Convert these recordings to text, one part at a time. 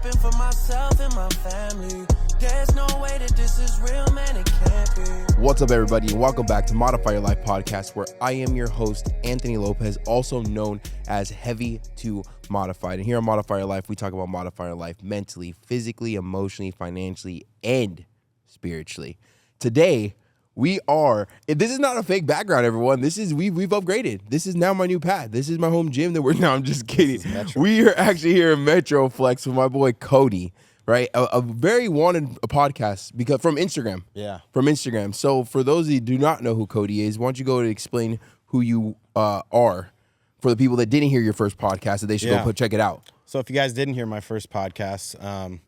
rapping for myself and my family. There's no way that this is real, man, it can't be. What's up, everybody, and welcome back to Modify Your Life podcast, where I am your host, Anthony Lopez, also known as Heavy to Modified. And here on Modify Your Life, we talk about modifying your life mentally, physically, emotionally, financially, and spiritually. Today, this is not a fake background, everyone. We've upgraded. This is now my new pad. This is my home gym I'm just kidding. We are actually here in Metro Flex with my boy Cody, right? A very wanted podcast from Instagram. Yeah. From Instagram. So for those of you who do not know who Cody is, why don't you go and explain who you are for the people that didn't hear your first podcast, that they should go check it out. So if you guys didn't hear my first podcast, I'm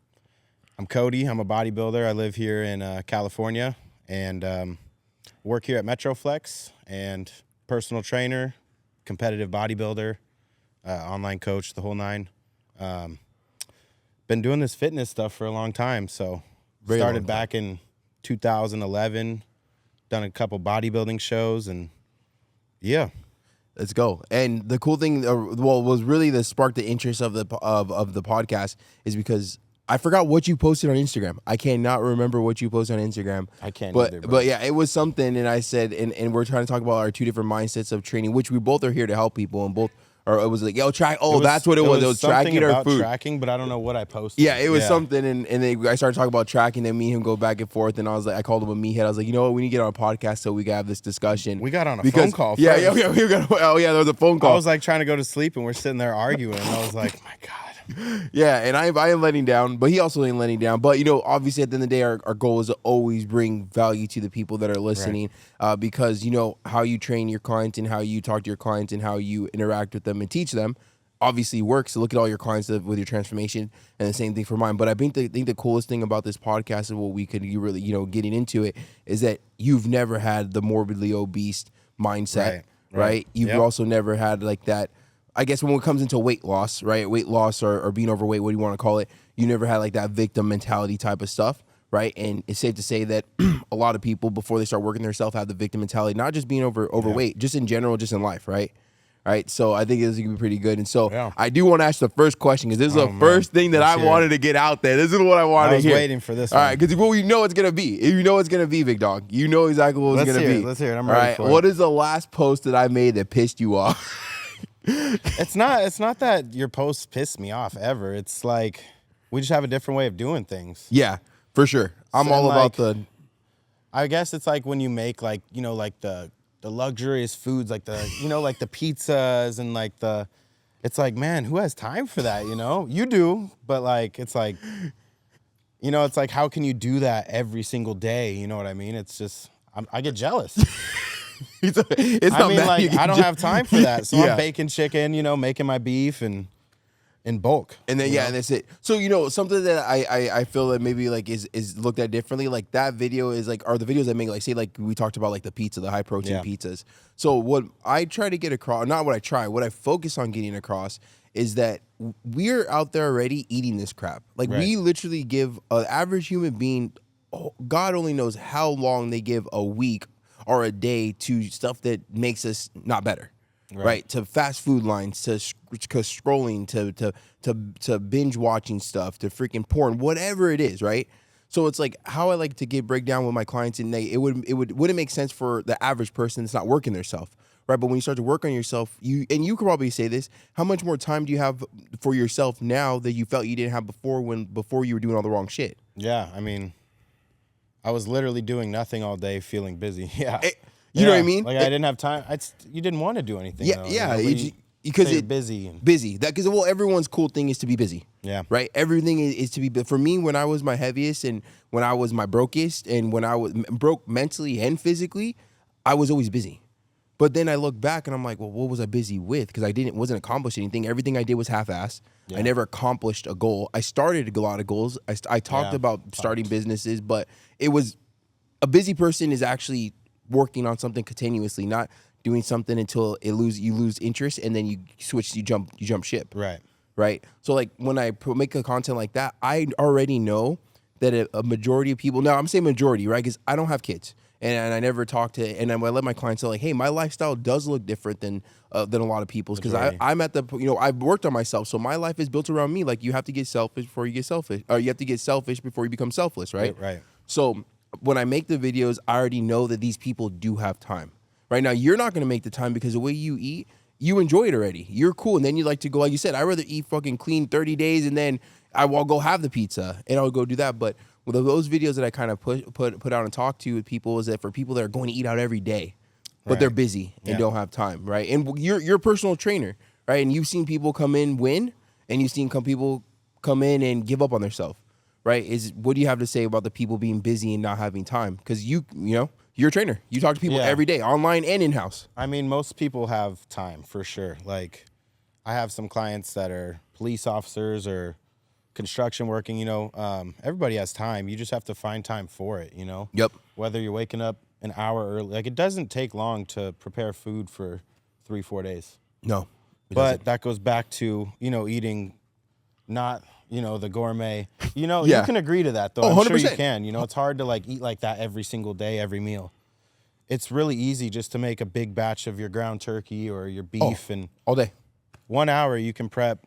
Cody. I'm a bodybuilder. I live here in California and work here at Metro Flex, and personal trainer, competitive bodybuilder, online coach, the whole nine. Been doing this fitness stuff for a long time. So started back in 2011, done a couple bodybuilding shows, and yeah. Let's go. And the cool thing, was really the spark, the interest of the podcast is because I forgot what you posted on Instagram. I cannot remember what you posted on Instagram. I can't either, either, bro. But yeah, it was something, and I said, and we're trying to talk about our two different mindsets of training, which we both are here to help people, and both, or it was like, yo, track. Oh, that's what it was. It was tracking our food. Tracking, but I don't know what I posted. Yeah, it was something, and then I started talking about tracking. Then me and him go back and forth, and I called him a meathead. I was like, you know what, we need to get on a podcast so we can have this discussion. We got on a phone call. Yeah, there was a phone call. I was like trying to go to sleep, and we're sitting there arguing, and I was like, my God. Yeah, and I am letting down, but he also ain't letting down. But, obviously at the end of the day, our goal is to always bring value to the people that are listening, because, how you train your clients and how you talk to your clients and how you interact with them and teach them obviously works. So look at all your clients with your transformation, and the same thing for mine. But I think the coolest thing about this podcast and what we could really, getting into it is that you've never had the morbidly obese mindset, right? You've also never had like that. I guess when it comes into weight loss, right? Weight loss or being overweight, what do you want to call it? You never had like that victim mentality type of stuff, right? And it's safe to say that a lot of people, before they start working themselves, have the victim mentality, not just being overweight, just in general, just in life, right? Right. So I think this is going to be pretty good. And so I do want to ask the first question, because this is the first thing that I wanted to get out there. This is what I wanted to hear. I was waiting for this All right, because you know it's going to be. You know it's going to be, big dog. You know exactly what it's going to be. Let's hear it. I'm ready for it. What is the last post that I made that pissed you off? It's not that your posts piss me off ever. It's like we just have a different way of doing things. Yeah, for sure. I'm all about I guess it's like when you make like the luxurious foods, like the like the pizzas and like it's like, man, who has time for that? You do, but like it's like it's like, how can you do that every single day? You know what I mean? It's just I get jealous. I don't have time for that. So I'm baking chicken, making my beef and in bulk. And then and that's it. So something that I feel that maybe like is looked at differently. Like that video is like, are the videos that make like, say like we talked about like the pizza, the high protein pizzas. So what I try to get across, what I focus on getting across is that we're out there already eating this crap. Like we literally give an average human being, God only knows how long they give a week or a day to stuff that makes us not better, right? To fast food lines, to scrolling, to binge watching stuff, to freaking porn, whatever it is, right? So it's like how I like to break down with my clients, and it wouldn't make sense for the average person that's not working themselves, right? But when you start to work on yourself, you could probably say this: how much more time do you have for yourself now that you felt you didn't have before you were doing all the wrong shit? Yeah, I mean, I was literally doing nothing all day, feeling busy. Yeah. You know what I mean? Like I didn't have time. You didn't want to do anything. Because you're busy. Busy. Because everyone's cool thing is to be busy. Yeah. Right? Everything is to be. But for me, when I was my heaviest and when I was my brokest and when I was broke mentally and physically, I was always busy. But then I look back and I'm like, well, what was I busy with? Because wasn't accomplishing anything. Everything I did was half-assed. Yeah. I never accomplished a goal. I started a lot of goals. I talked about starting businesses, but it was a busy person is actually working on something continuously, not doing something until you lose interest and then you jump ship. Right. So like when I make a content like that, I already know that a majority of people, now I'm saying majority, right? Because I don't have kids. And I never talk to, and I let my clients know, like, hey, my lifestyle does look different than a lot of people's, because I'm at the, I've worked on myself, so my life is built around me. Like, you have to get selfish before you get selfish, or you have to get selfish before you become selfless, right? Right. So when I make the videos, I already know that these people do have time. Right now, you're not gonna make the time because the way you eat, you enjoy it already. You're cool, and then you like to go, like you said, I'd rather eat fucking clean 30 days, and then I'll go have the pizza, and I'll go do that. But with those videos that I kind of put out and talk to with people, is that for people that are going to eat out every day, but they're busy and don't have time, right? And you're a personal trainer, right? And you've seen people come in win, and you've seen people come in and give up on themselves, right? What do you have to say about the people being busy and not having time? Because you're a trainer. You talk to people every day, online and in-house. I mean, most people have time for sure. Like, I have some clients that are police officers or construction working, everybody has time. You just have to find time for it, Yep. Whether you're waking up an hour early, like, it doesn't take long to prepare food for 3-4 days. No. But that goes back to, eating not, the gourmet. You can agree to that, though. Oh, I'm 100%. sure you can. It's hard to, like, eat like that every single day, every meal. It's really easy just to make a big batch of your ground turkey or your beef, and all day. 1 hour you can prep,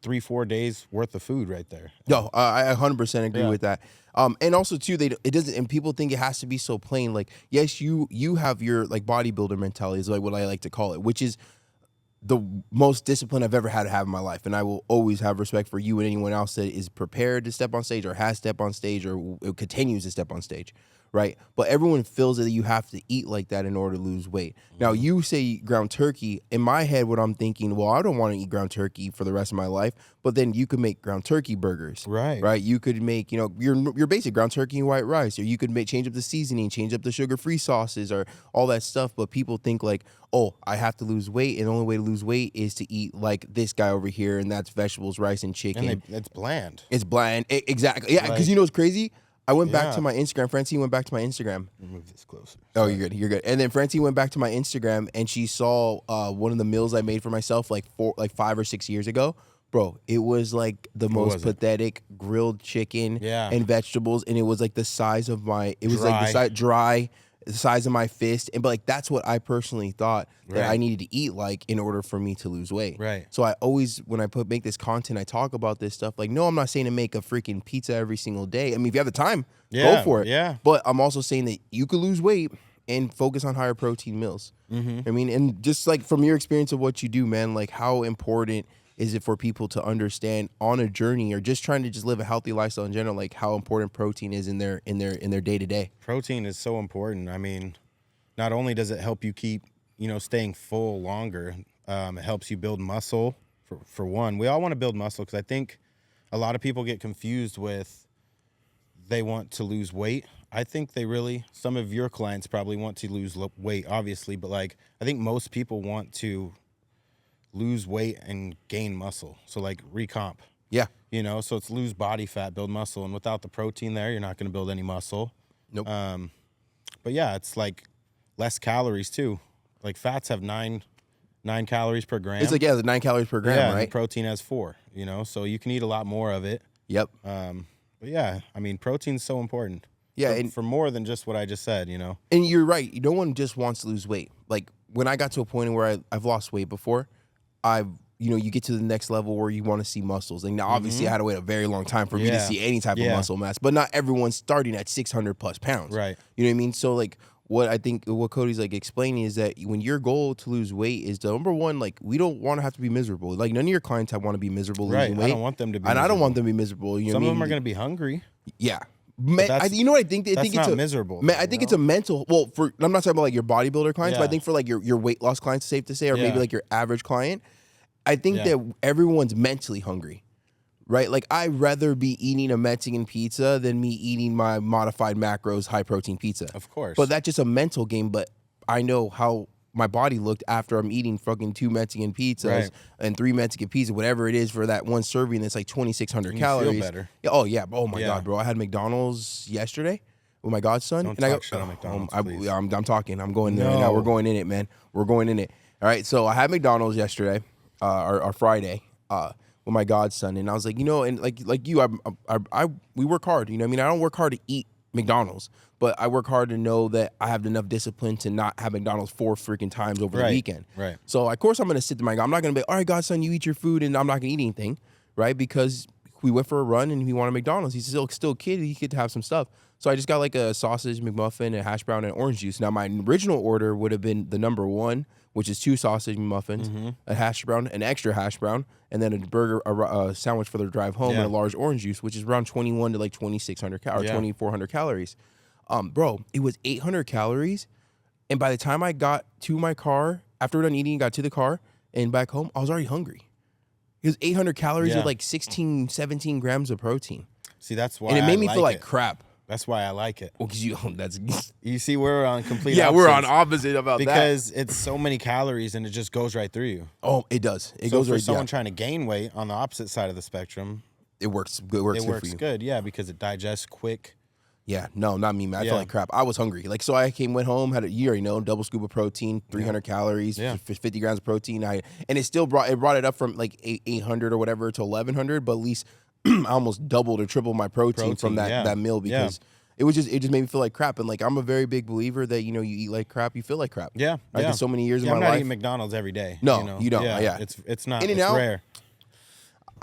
3-4 days worth of food right there. No, I 100% agree with that. And also too, it doesn't, and people think it has to be so plain. Like, yes, you have your, like, bodybuilder mentality, is like what I like to call it, which is the most discipline I've ever had to have in my life. And I will always have respect for you and anyone else that is prepared to step on stage, or has stepped on stage, or continues to step on stage. Right. But everyone feels that you have to eat like that in order to lose weight. Now, you say ground turkey. In my head, what I'm thinking, well, I don't want to eat ground turkey for the rest of my life. But then you could make ground turkey burgers. Right. Right. You could make, your basic ground turkey and white rice, or you could change up the seasoning, change up the sugar-free sauces, or all that stuff. But people think like, oh, I have to lose weight, and the only way to lose weight is to eat like this guy over here, and that's vegetables, rice, and chicken. And it's bland. It's bland. Exactly. Yeah. Because what's crazy? I went back to my Instagram. Francine went back to my Instagram. Move this closer. Oh, you're good. You're good. And then Francine went back to my Instagram, and she saw one of the meals I made for myself like 5 or 6 years ago. Bro, it was like the most pathetic grilled chicken and vegetables, and it was like the size of my. It was like the size of my fist, but like that's what I personally thought that I needed to eat like in order for me to lose weight. Right. So I always, when I make this content, I talk about this stuff. Like, no, I'm not saying to make a freaking pizza every single day. I mean, if you have the time, go for it. Yeah. But I'm also saying that you could lose weight and focus on higher protein meals. I mean, and just like from your experience of what you do, man, like how important is it for people to understand on a journey, or just trying to just live a healthy lifestyle in general, like how important protein is in their day to day? Protein is so important. I mean, not only does it help you keep, staying full longer, it helps you build muscle for one. We all want to build muscle, because I think a lot of people get confused with they want to lose weight. I think some of your clients probably want to lose weight, obviously, but like I think most people want to lose weight and gain muscle. So like recomp. Yeah. So it's lose body fat, build muscle. And without the protein there, you're not going to build any muscle. Nope. But yeah, it's like less calories too. Like fats have 9 calories per gram. It's like, the 9 calories per gram, right? And protein has 4, so you can eat a lot more of it. Yep. But yeah, I mean, protein's so important. Yeah. And for more than just what I just said, And you're right. No one just wants to lose weight. Like when I got to a point where I've lost weight before, you get to the next level where you want to see muscles. And now, obviously, I had to wait a very long time for me to see any type of muscle mass. But not everyone's starting at 600 plus pounds. Right. You know what I mean? So, like, what Cody's like explaining is that when your goal to lose weight is the number one, like, we don't want to have to be miserable. Like, none of your clients want to be miserable losing weight. I don't want them to be. And I don't want them to be miserable. Some of them are going to be hungry. Yeah. You know what I think? I think it's not miserable. I think it's a mental. Well, I'm not talking about like your bodybuilder clients, but I think for like your weight loss clients, safe to say, or maybe like your average client, I think that everyone's mentally hungry, right? Like I'd rather be eating a Mexican pizza than me eating my modified macros high protein pizza. Of course, but that's just a mental game. But I know how my body looked after I'm eating fucking 2 Mexican pizzas and 3 Mexican pizzas, whatever it is for that one serving that's like 2,600 calories. Feel better. Yeah, oh my God, bro. I had McDonald's yesterday with my godson. Don't talk shit on McDonald's, please. I'm talking. I'm going there right now. We're going in it, man. We're going in it. All right, so I had McDonald's yesterday, or Friday, with my godson, and I was like, and like you, we work hard. I mean, I don't work hard to eat McDonald's, but I work hard to know that I have enough discipline to not have McDonald's 4 freaking times over the weekend. Right. So of course I'm gonna sit there. I'm not gonna be, all right, godson, you eat your food, and I'm not gonna eat anything, right? Because we went for a run and he wanted McDonald's. He's still a kid. He could have some stuff. So I just got like a sausage McMuffin, a hash brown, and orange juice. Now my original order would have been the number 1, which is 2 sausage McMuffins, a hash brown, an extra hash brown, and then a burger, a sandwich for the drive home, and a large orange juice, which is around 21 to like 2,600 or 2,400 calories. Bro, it was 800 calories, and by the time I got to my car, after we're done eating, got to the car and back home, I was already hungry. It was 800 calories with like 16, 17 grams of protein. See, that's why. And it made me feel like crap. That's why I like it. Well, because You see, we're on complete. Yeah, we're on opposite about because it's so many calories and it just goes right through you. Oh, it does. It so goes for right. someone trying to gain weight on the opposite side of the spectrum, it works. It works good for you. Good, yeah, because it digests quick. Yeah, no, not me, man. I felt like crap. I was hungry. Like, so I went home, had you already know, double scoop of protein, 300 calories, 50 grams of protein. And it still brought it up from like 800 or whatever to 1,100, but at least I almost doubled or tripled my protein from that meal because it just made me feel like crap. And like, I'm a very big believer that, you eat like crap, you feel like crap. Yeah. Right? Yeah. So many years of my life. I'm not eating McDonald's every day. No, you don't. Yeah. It's not. In-N-Out? It's rare.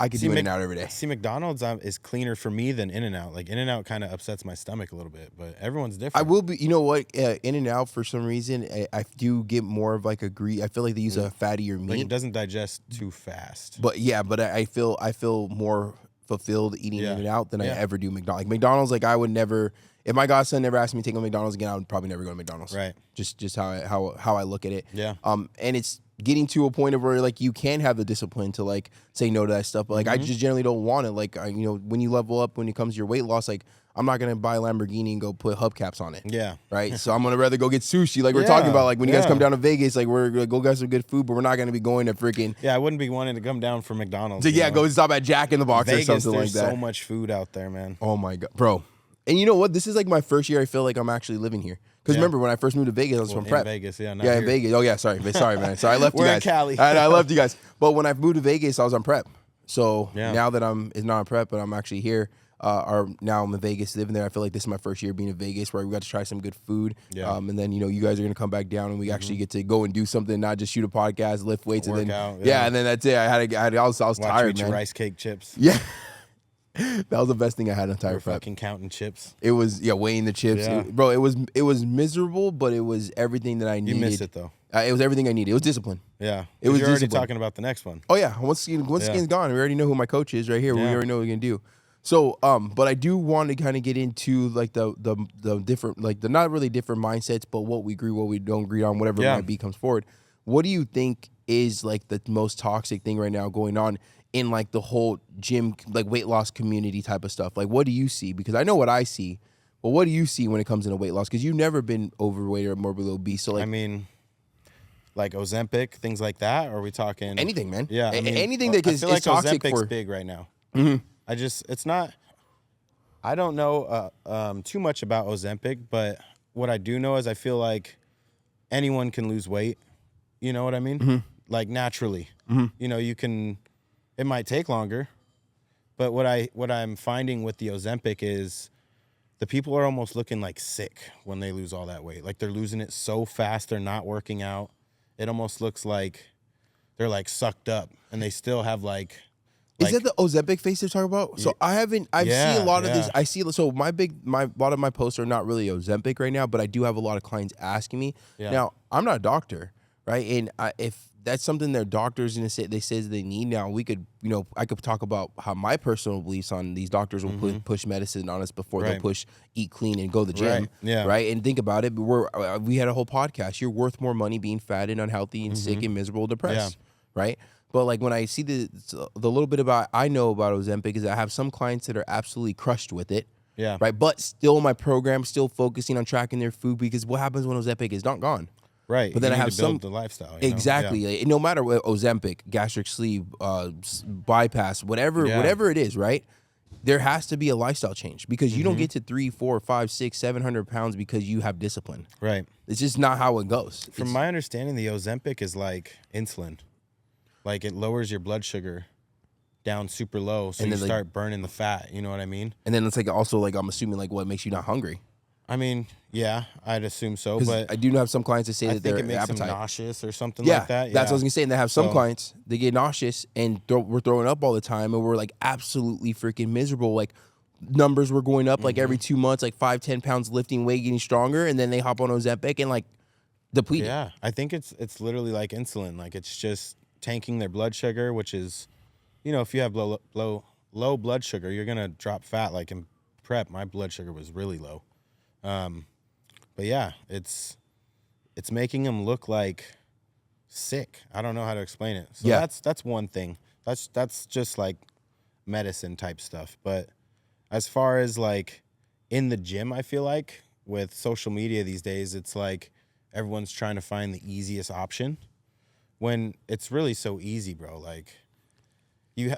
I could do In-N-Out every day. See, McDonald's is cleaner for me than In-N-Out. Like, In-N-Out kind of upsets my stomach a little bit, but everyone's different. I will be, you know what? In-N-Out, for some reason, I do get more of like a I feel like they use a fattier meat. Like, it doesn't digest too fast. But I feel more fulfilled eating In-N-Out than I ever do McDonald's. Like McDonald's, like I would never. If my godson never asked me to take him to McDonald's again, I would probably never go to McDonald's. Right. Just how I look at it. Yeah. And it's getting to a point of where like you can have the discipline to like say no to that stuff. But like I just generally don't want it. Like when you level up, when it comes to your weight loss, like I'm not gonna buy a Lamborghini and go put hubcaps on it. Yeah. Right. So I'm gonna rather go get sushi. Like we're talking about, like when you guys come down to Vegas, like we're gonna go get some good food, but we're not gonna be going to freaking. Yeah, I wouldn't be wanting to come down for McDonald's. Go stop at Jack in the Box Vegas, or something like that. There's so much food out there, man. Oh my god, bro. And you know what? This is like my first year I feel like I'm actually living here. Because remember, when I first moved to Vegas, I was from prep. In Vegas, in Vegas. Oh, yeah, sorry, man. Sorry, I left you guys. We're in Cali. I left you guys. But when I moved to Vegas, I was on prep. So now that it's not on prep, but I'm actually here, now I'm in Vegas living there. I feel like this is my first year being in Vegas, where we got to try some good food. Yeah. And then, you guys are going to come back down and we actually get to go and do something, not just shoot a podcast, lift weights. And then, and then that's it. I was tired, man. Rice cake chips. Yeah. That was the best thing I had on entire prep. Fucking counting chips. It was weighing the chips, bro. It was miserable, but it was everything that I needed. You missed it though. It was everything I needed. It was discipline. Yeah, it was. You're already talking about the next one. Oh yeah, once the game's gone, we already know who my coach is right here. We already know what we're gonna do. So, but I do want to kind of get into like the different, like the not really different mindsets, but what we agree, what we don't agree on, whatever it might be comes forward. What do you think is like the most toxic thing right now going on in like the whole gym, like weight loss community type of stuff? Like, what do you see? Because I know what I see, but what do you see when it comes into weight loss? Because you've never been overweight or morbidly obese. So like, I mean, like Ozempic, things like that. Or are we talking anything, man? Yeah, I mean, anything that is like toxic Ozempic's for big right now. Mm-hmm. It's not. I don't know too much about Ozempic, but what I do know is I feel like anyone can lose weight. You know what I mean? Mm-hmm. Like naturally. Mm-hmm. You can. It might take longer, but what I'm finding with the Ozempic is the people are almost looking like sick when they lose all that weight. Like they're losing it so fast, they're not working out. It almost looks like they're like sucked up, and they still have like. Is that the Ozempic face they're talking about? So I've seen a lot of this. I see, so a lot of my posts are not really Ozempic right now, but I do have a lot of clients asking me. Yeah. Now, I'm not a doctor, right? And if that's something their doctors gonna say they need, now we could, I could talk about how my personal beliefs on these doctors will push medicine on us before they'll push eat clean and go to the gym, right? And think about it, we had a whole podcast. You're worth more money being fat and unhealthy and sick and miserable, depressed, right? But like when I see the little bit I know about Ozempic is I have some clients that are absolutely crushed with it, right? But still in my program, still focusing on tracking their food, because what happens when Ozempic is not gone? Right, but then I have the lifestyle. Exactly. Like, no matter what, Ozempic, gastric sleeve, bypass, whatever it is, right? There has to be a lifestyle change, because you don't get to 300, 400, 500, 600, 700 pounds because you have discipline. Right. It's just not how it goes. From my understanding, the Ozempic is like insulin. Like it lowers your blood sugar down super low, so And you then, like- start burning the fat. You know what I mean? And then it's like also like I'm assuming like what makes you not hungry. I mean, yeah, I'd assume so, 'Cause but I do have some clients that say I that think their it makes appetite. them nauseous or something Yeah, like that. that's what I was gonna say. And they have some So- clients, they get nauseous and we're throwing up all the time, and we're like absolutely freaking miserable. Like numbers were going up like every 2 months, like 5-10 pounds lifting weight, getting stronger, and then they hop on Ozempic and like depleted. Yeah, I think it's literally like insulin. Like it's just tanking their blood sugar, which is, you know, if you have low blood sugar, you're gonna drop fat. Like in prep, my blood sugar was really low. But yeah, it's making them look like sick. I don't know how to explain it. So Yeah. that's one thing. That's just like medicine type stuff. But as far as like in the gym, I feel like with social media these days, it's like everyone's trying to find the easiest option when it's really so easy, bro. Like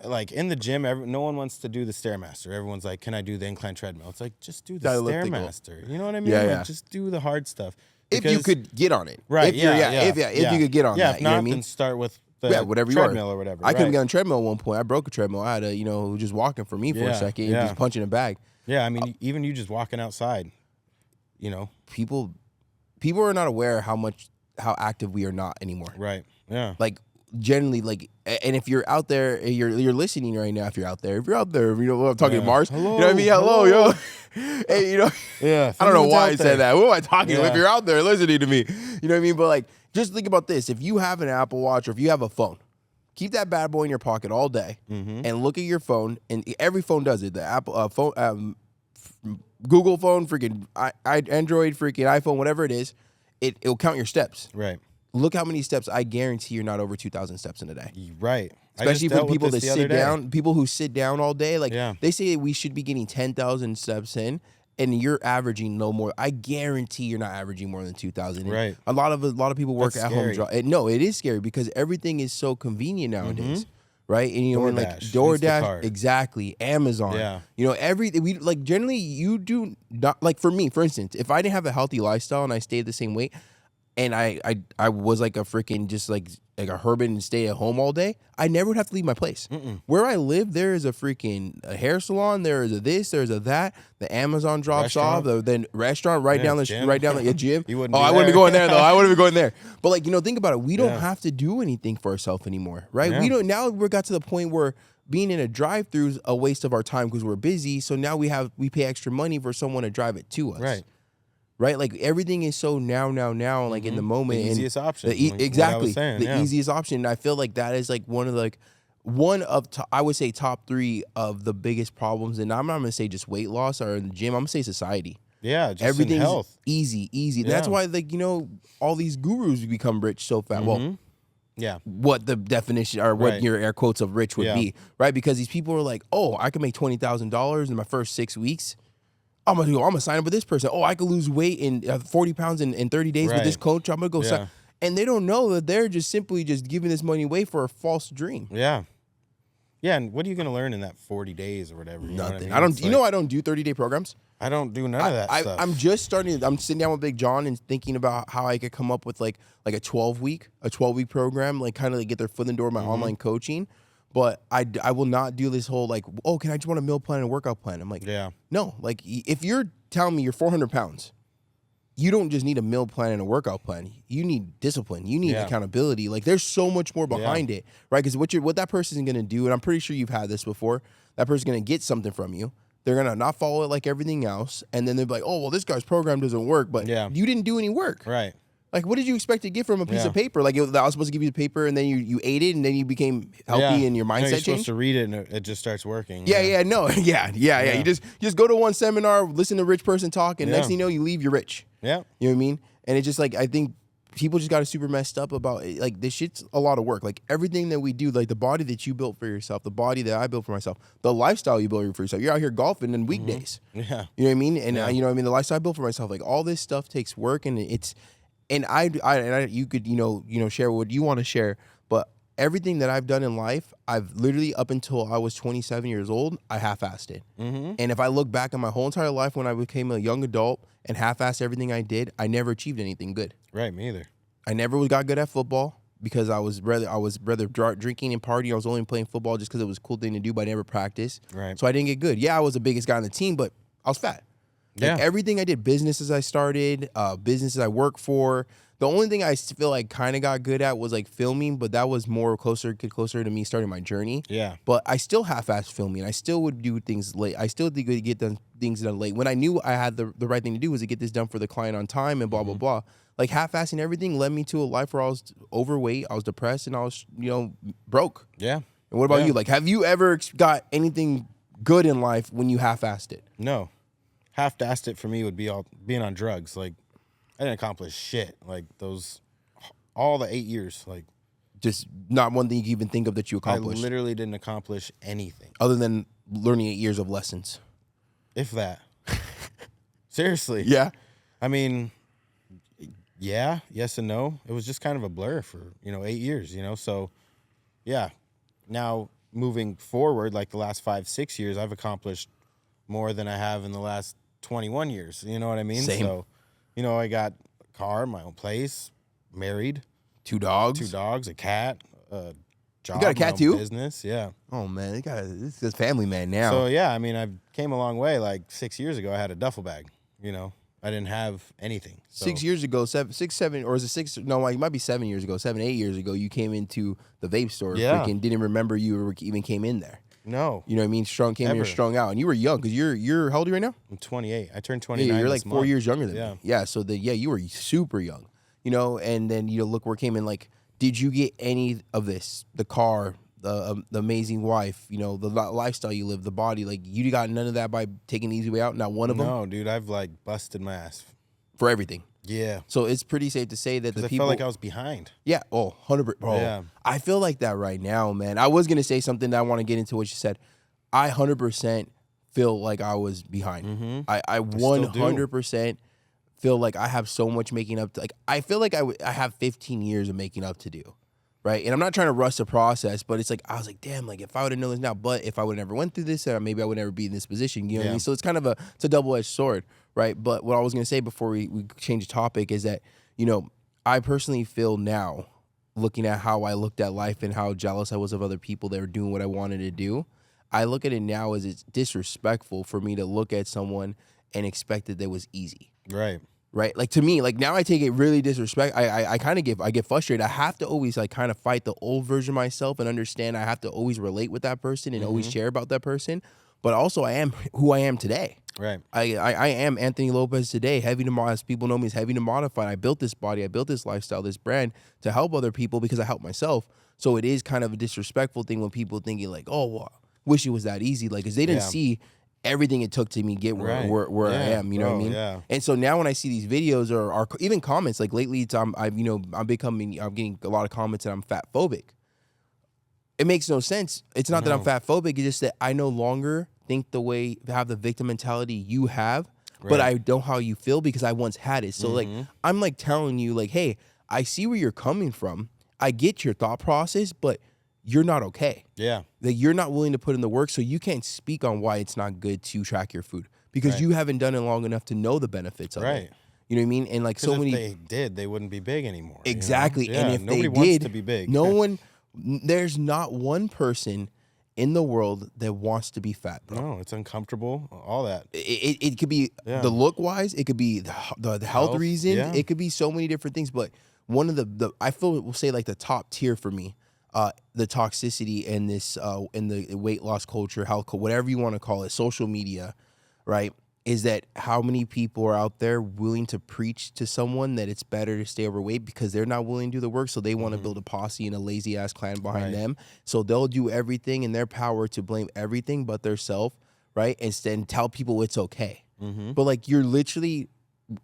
like in the gym, no one wants to do the Stairmaster. Everyone's like, "Can I do the incline treadmill?" It's like, just do the Elliptical. Stairmaster. You know what I mean? Yeah, Like, yeah. just do the hard stuff. If you Because- could get on it, right? If you're, if you could get on yeah, that, if you know not, what I mean? then start with the Whatever you treadmill are. or whatever. I couldn't right. get on a treadmill at one point. I broke a treadmill. I had a, just walking for me for a Yeah, second, yeah. and just punching a bag. Yeah, I mean, even you just walking outside, you know. People are not aware how active we are not anymore. Right. Yeah. Like generally, like, and if you're out there, you're listening right now. If you're out there, I'm talking to Mars. Hello, You know what I mean? Hello, yo. Hey, Yeah. I don't know someone's why out I there. said that. Who am I talking to? Yeah. If you're out there listening to me, you know what I mean? But like, just think about this. If you have an Apple Watch or if you have a phone, keep that bad boy in your pocket all day and look at your phone. And every phone does it. The Apple phone, Google phone, freaking Android, freaking iPhone, whatever it is, it'll count your steps. Right. Look how many steps. I guarantee you're not over 2,000 steps in a day. Right. Especially for people that sit down. down, people who sit down all day. Like Yeah. they say we should be getting 10,000 steps in, and you're averaging no more. I guarantee you're not averaging more than 2,000. And Right. A lot of people work That's at home. scary. No, it is scary because everything is so convenient nowadays. Right, and like DoorDash, DoorDash, Instacart. exactly, Amazon. Yeah. Everything we like. Generally, you do not like. For me, for instance, if I didn't have a healthy lifestyle and I stayed the same weight, and I was like a freaking just like a hermit and stay at home all day, I never would have to leave my place. Where I live, there is a hair salon, there is a this, there's a that. The Amazon drops off, the restaurant right down the gym. gym. You wouldn't Oh, be I wouldn't be there. going there though. I wouldn't be going there. But like think about it. We don't Yeah. have to do anything for ourselves anymore, right? Yeah. We don't. Now we got to the point where being in a drive-through is a waste of our time because we're busy. So now we pay extra money for someone to drive it to us. Right. Right, like everything is so now, like in the moment. The and easiest option. the like what I exactly, was saying, the yeah. easiest option. And I feel like that is like one of I would say top 3 of the biggest problems. And I'm not gonna say just weight loss or in the gym. I'm gonna say society. Yeah, just Everything's in health. easy. That's Yeah. why all these gurus become rich so fast. Well, Yeah. what the definition or what Right. your air quotes of rich would Yeah. be, right? Because these people are like, oh, I can make $20,000 in my first 6 weeks. I'm gonna sign up with this person. Oh, I could lose weight in 40 pounds in 30 days with this Right. coach. I'm gonna go Yeah. sign. And they don't know that they're just simply just giving this money away for a false dream. Yeah. Yeah, and what are you gonna learn in that 40 days or whatever? You know what Nothing. I mean? It's It's I don't do 30-day programs. I don't do none of that stuff. I'm just starting. I'm sitting down with Big John and thinking about how I could come up with like a 12-week program, like kind of like get their foot in the door of my online coaching. But I will not do this whole like, oh, can I just want a meal plan and a workout plan? I'm like, Yeah. no. Like if you're telling me you're 400 pounds, you don't just need a meal plan and a workout plan. You need discipline. You need Yeah. accountability. Like there's so much more behind it, right? Because what that person is gonna do, and I'm pretty sure you've had this before. That person's gonna get something from you. They're gonna not follow it like everything else, and then they're like, "Oh, well, this guy's program doesn't work," but Yeah. you didn't do any work. Right. Like, what did you expect to get from a piece Yeah. of paper? Like, I was supposed to give you the paper, and then you ate it, and then you became healthy, and your No, mindset you're supposed changed. to read it and it just starts working. Yeah, no, yeah. You just go to one seminar, listen to a rich person talk, and Yeah. next thing you know, you leave, you're rich. Yeah. You know what I mean? And it's just like, I think people just got super messed up about it. Like, this shit's a lot of work. Like, everything that we do, like the body that you built for yourself, the body that I built for myself, the lifestyle you built for yourself. You're out here golfing on weekdays. Yeah. You know what I mean? And Yeah. the lifestyle I built for myself, like all this stuff takes work, and you could share what you want to share, but everything that I've done in life, I've literally up until I was 27 years old, I half-assed it. And if I look back on my whole entire life when I became a young adult and half-assed everything I did, I never achieved anything good. Right. Me either. I never got good at football because I was rather drinking and partying. I was only playing football just because it was a cool thing to do, but I never practiced. Right. So I didn't get good. Yeah, I was the biggest guy on the team, but I was fat. Like Yeah. everything I did, businesses I started, businesses I worked for. The only thing I feel like kind of got good at was like filming, but that was more closer to me starting my journey. Yeah. But I still half-assed filming. I still would do things late. I still would get things done late. When I knew I had the right thing to do was to get this done for the client on time and blah, blah, blah. Like half-assing everything led me to a life where I was overweight, I was depressed, and I was, broke. Yeah. And what about Yeah. you? Like, have you ever got anything good in life when you half-assed it? No. Half-assed it for me would be being on drugs. Like, I didn't accomplish shit. Like, all the 8 years. Like, Just not one thing you can even think of that you accomplished. I literally didn't accomplish anything. Other than learning 8 years of lessons. If that. Seriously. Yeah. I mean, yeah, yes and no. It was just kind of a blur for, 8 years, So, yeah. Now, moving forward, like the last 5-6 years, I've accomplished more than I have in the last 21 years. You know what I mean? Same. So, I got a car, my own place, married, 2 dogs. 2 dogs, a cat, a job. You got a cat my own too? Business, yeah. Oh man, this is family man now. So yeah, I mean, I came a long way. Like 6 years ago, I had a duffel bag. I didn't have anything. So. 6 years ago, 7, or is it 6? No, it might be 7 years ago. 7, 8 years ago, you came into the vape store. Yeah. Freaking didn't remember you even came in there. No, You know what I mean? Came here Ever. strung out, and you were young because you're how old are you right now? I'm 28. I turned 29. Yeah, you're like this 4 month. years younger than Yeah. me. Yeah, so you were super young. And then look where it came in. Like, did you get any of this? The car, the amazing wife, the lifestyle you live, the body. Like, you got none of that by taking the easy way out. Not one of them No, dude, I've like busted my ass. for everything. Yeah, So it's pretty safe to say that the I people. felt like I was behind. Yeah. Oh, 100%. Bro, Yeah. I feel like that right now, man. I was gonna say something that I want to get into what you said. I 100% feel like I was behind. Mm-hmm. I 100% feel like I have so much making up to, like, I feel like I have 15 years of making up to do, right? And I'm not trying to rush the process, but it's like, I was like, damn, like, if I would have known this now, but if I would have never went through this, maybe I would never be in this position, you know what I Yeah. mean? So it's kind of it's a double-edged sword, right? But what I was going to say before we change the topic is that, I personally feel now, looking at how I looked at life and how jealous I was of other people that were doing what I wanted to do, I look at it now as it's disrespectful for me to look at someone and expect that was easy. Right. Right? Like, to me, like, now I take it really disrespect. I kind of get frustrated. I have to always like kind of fight the old version of myself and understand I have to always relate with that person and always care about that person. But also, I am who I am today. Right. I am Anthony Lopez today. As people know me as Heavy to Modified. I built this body. I built this lifestyle, this brand to help other people because I help myself. So it is kind of a disrespectful thing when people thinking like, oh, well, wish it was that easy. Like, because they didn't see everything it took to me get where I am. You know what I mean? Yeah. And so now when I see these videos or even comments, like lately, I'm getting a lot of comments that I'm fat phobic. It makes no sense. It's not that I'm fat phobic. It's just that I no longer have the victim mentality you have, but I know how you feel because I once had it. So like, I'm like telling you like, hey, I see where you're coming from. I get your thought process, but you're not okay. Yeah. That you're not willing to put in the work, so you can't speak on why it's not good to track your food because you haven't done it long enough to know the benefits of it. You know what I mean? And like so many, if they did, they wouldn't be big anymore. exactly. Yeah, And if nobody they wants did, to be big. there's not one person in the world that wants to be fat, bro. No, it's uncomfortable. All that. It could be the look wise, it could be the health reasons, it could be so many different things. But one of the I feel we'll say like the top tier for me, the toxicity in this in the weight loss culture, whatever you want to call it, social media, right? Is that how many people are out there willing to preach to someone that it's better to stay overweight because they're not willing to do the work, so they want to build a posse and a lazy ass clan behind them. So they'll do everything in their power to blame everything but their self, right? And tell people it's okay. But like you're literally,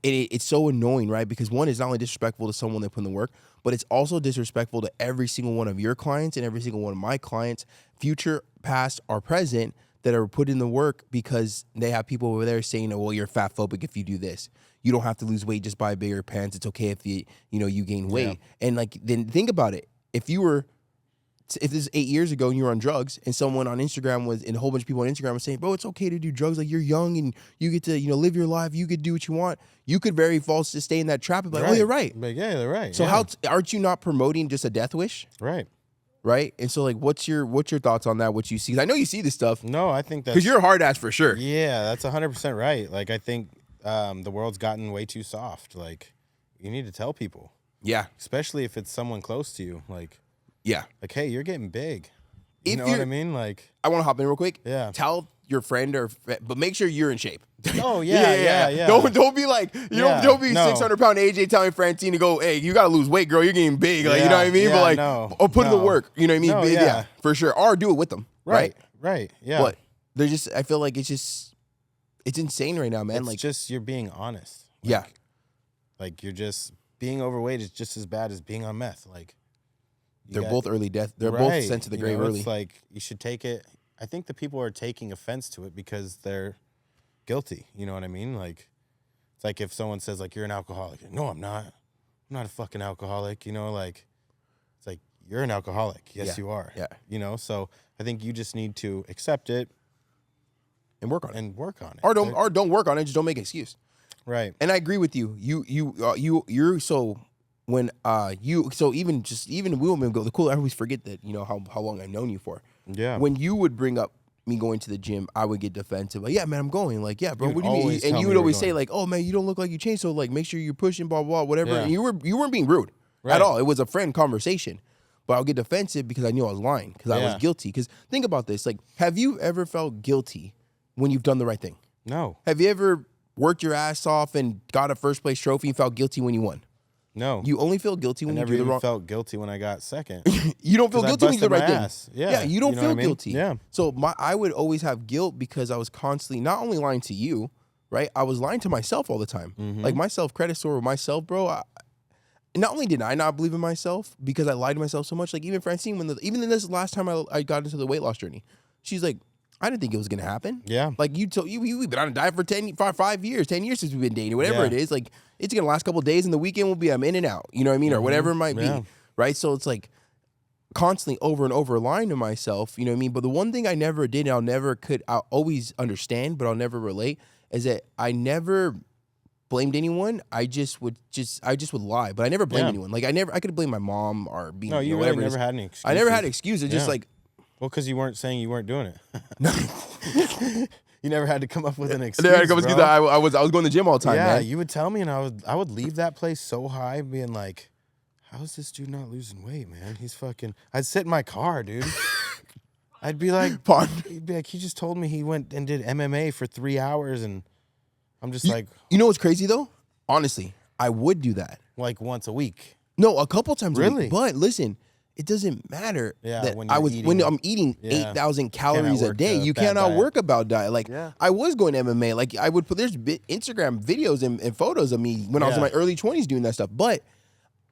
it's so annoying, right? Because one, is not only disrespectful to someone that put in the work, but it's also disrespectful to every single one of your clients and every single one of my clients, future, past, or present, that are put in the work because they have people over there saying, oh, well, you're fat phobic if you do this. You don't have to lose weight, just buy bigger pants. It's okay if you gain weight. And like, then think about it. If you were if this is 8 years ago and you were on drugs and someone on Instagram and a whole bunch of people on Instagram was saying, bro, it's okay to do drugs. Like, you're young and you get to, live your life. You could do what you want. You could very false to stay in that trap and be like, oh, you're right. Like, yeah, they're right. So how aren't you not promoting just a death wish? Right. Right. And so like, what's your thoughts on that? What you see? 'Cause I know you see this stuff. No, I think that's because you're a hard ass for sure. Yeah, that's 100% right. Like, I think the world's gotten way too soft. Like, you need to tell people. Yeah. Especially if it's someone close to you. Like, hey, you're getting big. You know what I mean? Like, I want to hop in real quick. Yeah. Tell your friend but make sure you're in shape. Oh yeah. Don't be like don't be 600-pound AJ telling Francine to go, hey, you gotta lose weight, girl. You're getting big. Like, you know what I mean? But like, or put in the work. You know what I mean? Yeah, for sure. Or do it with them. Right. Yeah. But they're just. I feel like it's insane right now, man. It's like, just you're being honest. Like, yeah. Like, you're just being overweight is just as bad as being on meth. Like, they're both early death. They're both sent to the grave early. It's like, you should take it. I think the people are taking offense to it because they're guilty. You know what I mean? Like, it's like if someone says, like, you're an alcoholic. No, I'm not. I'm not a fucking alcoholic. Like, it's like, you're an alcoholic. Yes, you are. Yeah. So I think you just need to accept it and work on it. Or don't work on it. Just don't make an excuse. Right. And I agree with you. You're so. When even women go, the cool, I always forget that, how long I've known you for. Yeah. When you would bring up me going to the gym, I would get defensive. Like, yeah, man, I'm going. Like, yeah, bro, what do you mean? And you would always say, like, oh, man, you don't look like you changed. So, like, make sure you're pushing, blah, blah, whatever. Yeah. And you weren't being rude at all. It was a friend conversation. But I'll get defensive because I knew I was lying, because I was guilty. Because think about this. Like, have you ever felt guilty when you've done the right thing? No. Have you ever worked your ass off and got a first place trophy and felt guilty when you won? No. You only feel guilty when you do the wrong. I never even felt guilty when I got second. You don't feel guilty when you do the right thing. Yeah, you don't feel guilty. Yeah. So I would always have guilt because I was constantly not only lying to you, right? I was lying to myself all the time. Mm-hmm. Like, my self-credit score with myself, bro. Not only did I not believe in myself because I lied to myself so much, like even Francine, even in this last time I got into the weight loss journey, she's like, I didn't think it was gonna happen. Yeah. Like, we've been on a diet for 5 years, 10 years since we've been dating, whatever it is. Like, it's gonna last a couple of days, and the weekend will be I'm in and out. You know what I mean, or whatever it might be, right? So it's like constantly over and over lying to myself. You know what I mean? But the one thing I never did, and I'll always understand, but I'll never relate, is that I never blamed anyone. I just would lie, but I never blamed anyone. Like, I could blame my mom or being. No, you really never had any excuses. I never had excuses. Just like. Well, because you weren't saying you weren't doing it. You never had to come up with an excuse. I was going to the gym all the time. Yeah, man. You would tell me, and I would leave that place so high, being like, "How is this dude not losing weight, man? He's fucking." I'd sit in my car, dude. I'd be like, he'd be like, he just told me he went and did MMA for 3 hours, and I'm just like, you know what's crazy though? Honestly, I would do that like once a week. No, a couple times. Really? A week. But listen. It doesn't matter that when I'm eating 8,000 calories a day. You cannot work about diet. Like, I was going to MMA. Like, I would put Instagram videos and photos of me when I was in my early 20s doing that stuff. But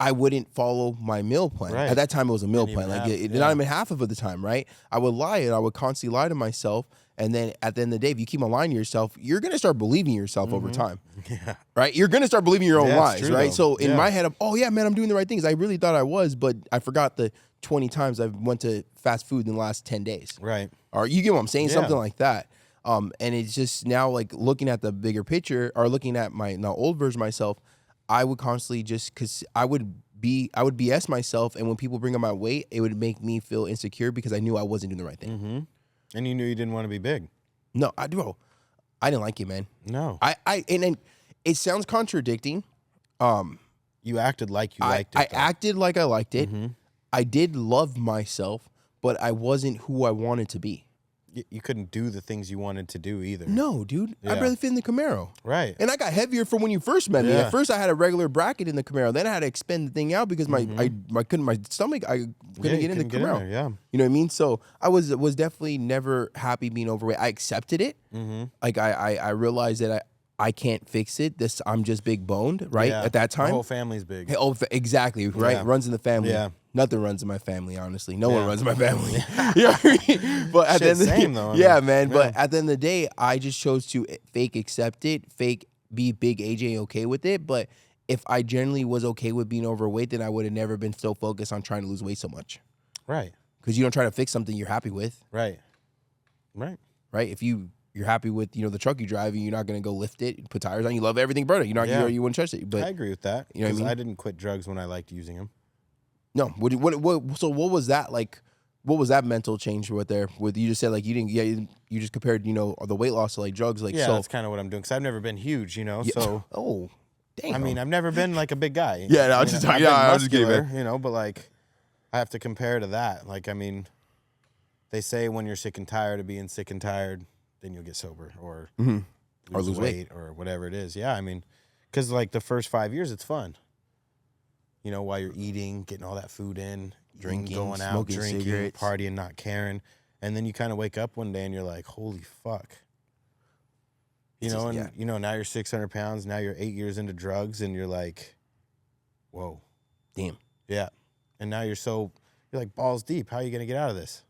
I wouldn't follow my meal plan. Right. At that time, it was a meal plan. Like, not even half of it the time, right? I would lie, and I would constantly lie to myself. And then at the end of the day, if you keep on lying to yourself, you're going to start believing yourself over time. Yeah. Right? You're going to start believing your own lies, right? Though. So in my head, oh, yeah, man, I'm doing the right things. I really thought I was, but I forgot the 20 times I went to fast food in the last 10 days. Right. Or you get what I'm saying? Something like that. And it's just now, like, looking at the bigger picture or looking at my now old version of myself, I would constantly because I would BS myself. And when people bring up my weight, it would make me feel insecure because I knew I wasn't doing the right thing. Mm-hmm. And you knew you didn't want to be big. No, I do. I didn't like it, man. No. And it sounds contradicting. You acted like you liked it. I acted like I liked it. Mm-hmm. I did love myself, but I wasn't who I wanted to be. You couldn't do the things you wanted to do either. No, dude. I'd rather fit in the Camaro. Right. And I got heavier from when you first met me. At first, I had a regular bracket in the Camaro. Then I had to expand the thing out because my stomach, I couldn't get in the Camaro. You know what I mean? So I was definitely never happy being overweight. I accepted it. Mm-hmm. Like I realized that I can't fix it. I'm just big boned, right? Yeah. At that time. The whole family's big. Hey, exactly, right? Yeah. Runs in the family. Yeah. Nothing runs in my family, honestly. No one runs in my family. You know what I mean? But at the end of the day, man. But at the end of the day, I just chose to fake accept it, fake be big AJ okay with it. But if I generally was okay with being overweight, then I would have never been so focused on trying to lose weight so much. Right. because you don't try to fix something you're happy with. Right. Right. If you're happy with the truck you drive, you're not gonna go lift it, put tires on. You love everything burning. You're not you wouldn't trust it. But I agree with that. You know what I mean? I didn't quit drugs when I liked using them. No. So what was that like? What was that mental change with there? With you just said like you didn't. Yeah, you just compared the weight loss to like drugs. Like Yeah, so. that's kind of what I'm doing because I've never been huge, So Oh, damn. I mean, I've never been like a big guy. Yeah, no, I was just talking. Yeah, I was just getting muscular, but like I have to compare to that. Like, I mean, they say when you're sick and tired of being sick and tired, then you'll get sober or lose weight or whatever it is. Yeah, I mean, because like the first 5 years, it's fun. While you're eating, getting all that food in, Drinking, going out, smoking drinking, cigarettes. partying, not caring. And then you kind of wake up one day and you're like, holy fuck. Now you're 600 pounds. Now you're 8 years into drugs and you're like, whoa. Damn. Yeah. And now you're like balls deep. How are you going to get out of this?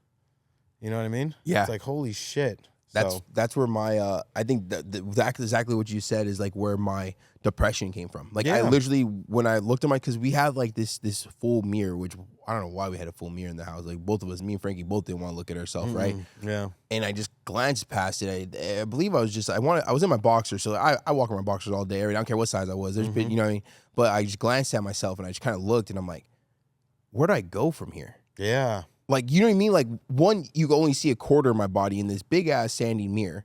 You know what I mean? Yeah. It's like, holy shit. That's where my I think that exactly what you said is like where my depression came from. Like I literally when I looked at because we had like this full mirror, which I don't know why we had a full mirror in the house. Like both of us, me and Frankie, both didn't want to look at ourselves, right? Yeah. And I just glanced past it. I believe I was in my boxers, so I walk in my boxers all day. I don't care what size I was. There's been, you know what I mean. But I just glanced at myself and I just kind of looked and I'm like, where do I go from here? Yeah. Like, you know what I mean? Like, one, you can only see a quarter of my body in this big ass sandy mirror.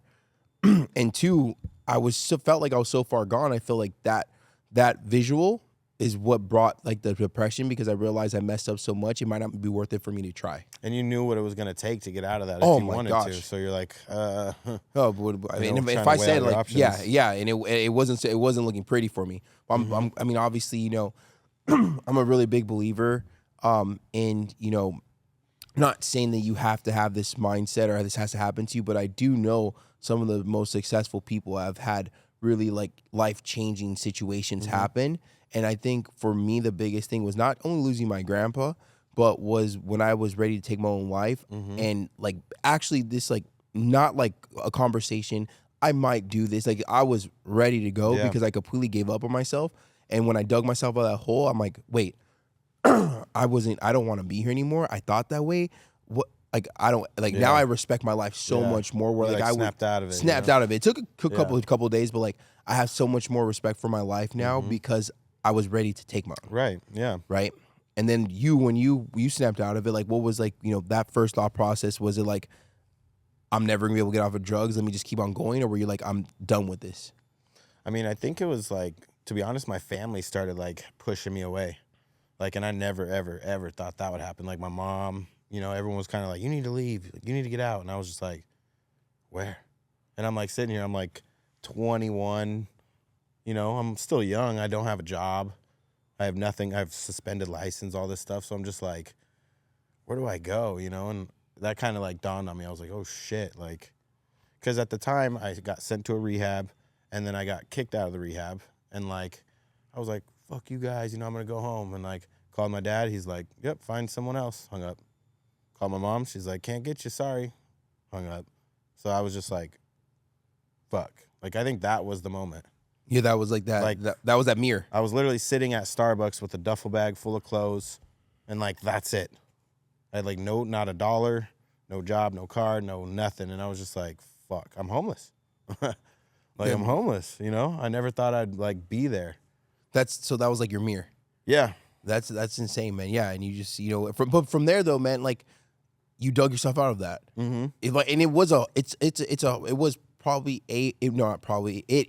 And two, felt like I was so far gone. I feel like that visual is what brought like the depression because I realized I messed up so much. It might not be worth it for me to try. And you knew what it was going to take to get out of that if you wanted to. So you're like, oh, but, I mean, if I said like, yeah, and it wasn't looking pretty for me. I mean, obviously, I'm a really big believer in, not saying that you have to have this mindset or this has to happen to you, but I do know some of the most successful people have had really like life-changing situations happen. And I think for me, the biggest thing was not only losing my grandpa, but was when I was ready to take my own life and like actually this like not like a conversation, I might do this. Like I was ready to go because I completely gave up on myself. And when I dug myself out of that hole, I'm like, wait, I don't want to be here anymore. I thought that way. What? Like I don't like now. I respect my life so much more. Where like I snapped out of it. Snapped out of it. It took a couple of days, but like I have so much more respect for my life now because I was ready to take my own. Right. Yeah. Right. And then when you snapped out of it, like what was like that first thought process? Was it like I'm never gonna be able to get off of drugs? Let me just keep on going, or were you like I'm done with this? I mean, I think it was like, to be honest, my family started like pushing me away. Like, and I never, ever, ever thought that would happen. Like my mom, everyone was kind of like, you need to leave. You need to get out. And I was just like, where? And I'm like sitting here, I'm like 21, I'm still young. I don't have a job. I have nothing. I have suspended license, all this stuff. So I'm just like, where do I go? And that kind of like dawned on me. I was like, oh shit. Like, cause at the time I got sent to a rehab and then I got kicked out of the rehab. And like, I was like, fuck you guys, I'm gonna go home. And like called my dad, he's like, yep, find someone else. Hung up. Called my mom, she's like, can't get you, sorry. Hung up. So I was just like, fuck. Like I think that was the moment. Yeah, that was like that. Like that was that mirror. I was literally sitting at Starbucks with a duffel bag full of clothes, and like that's it. I had like not a dollar, no job, no car, no nothing, and I was just like, fuck, I'm homeless. I'm homeless. I never thought I'd like be there. So that was like your mirror. Yeah. That's insane, man. Yeah, and you just from there though, man, like you dug yourself out of that. It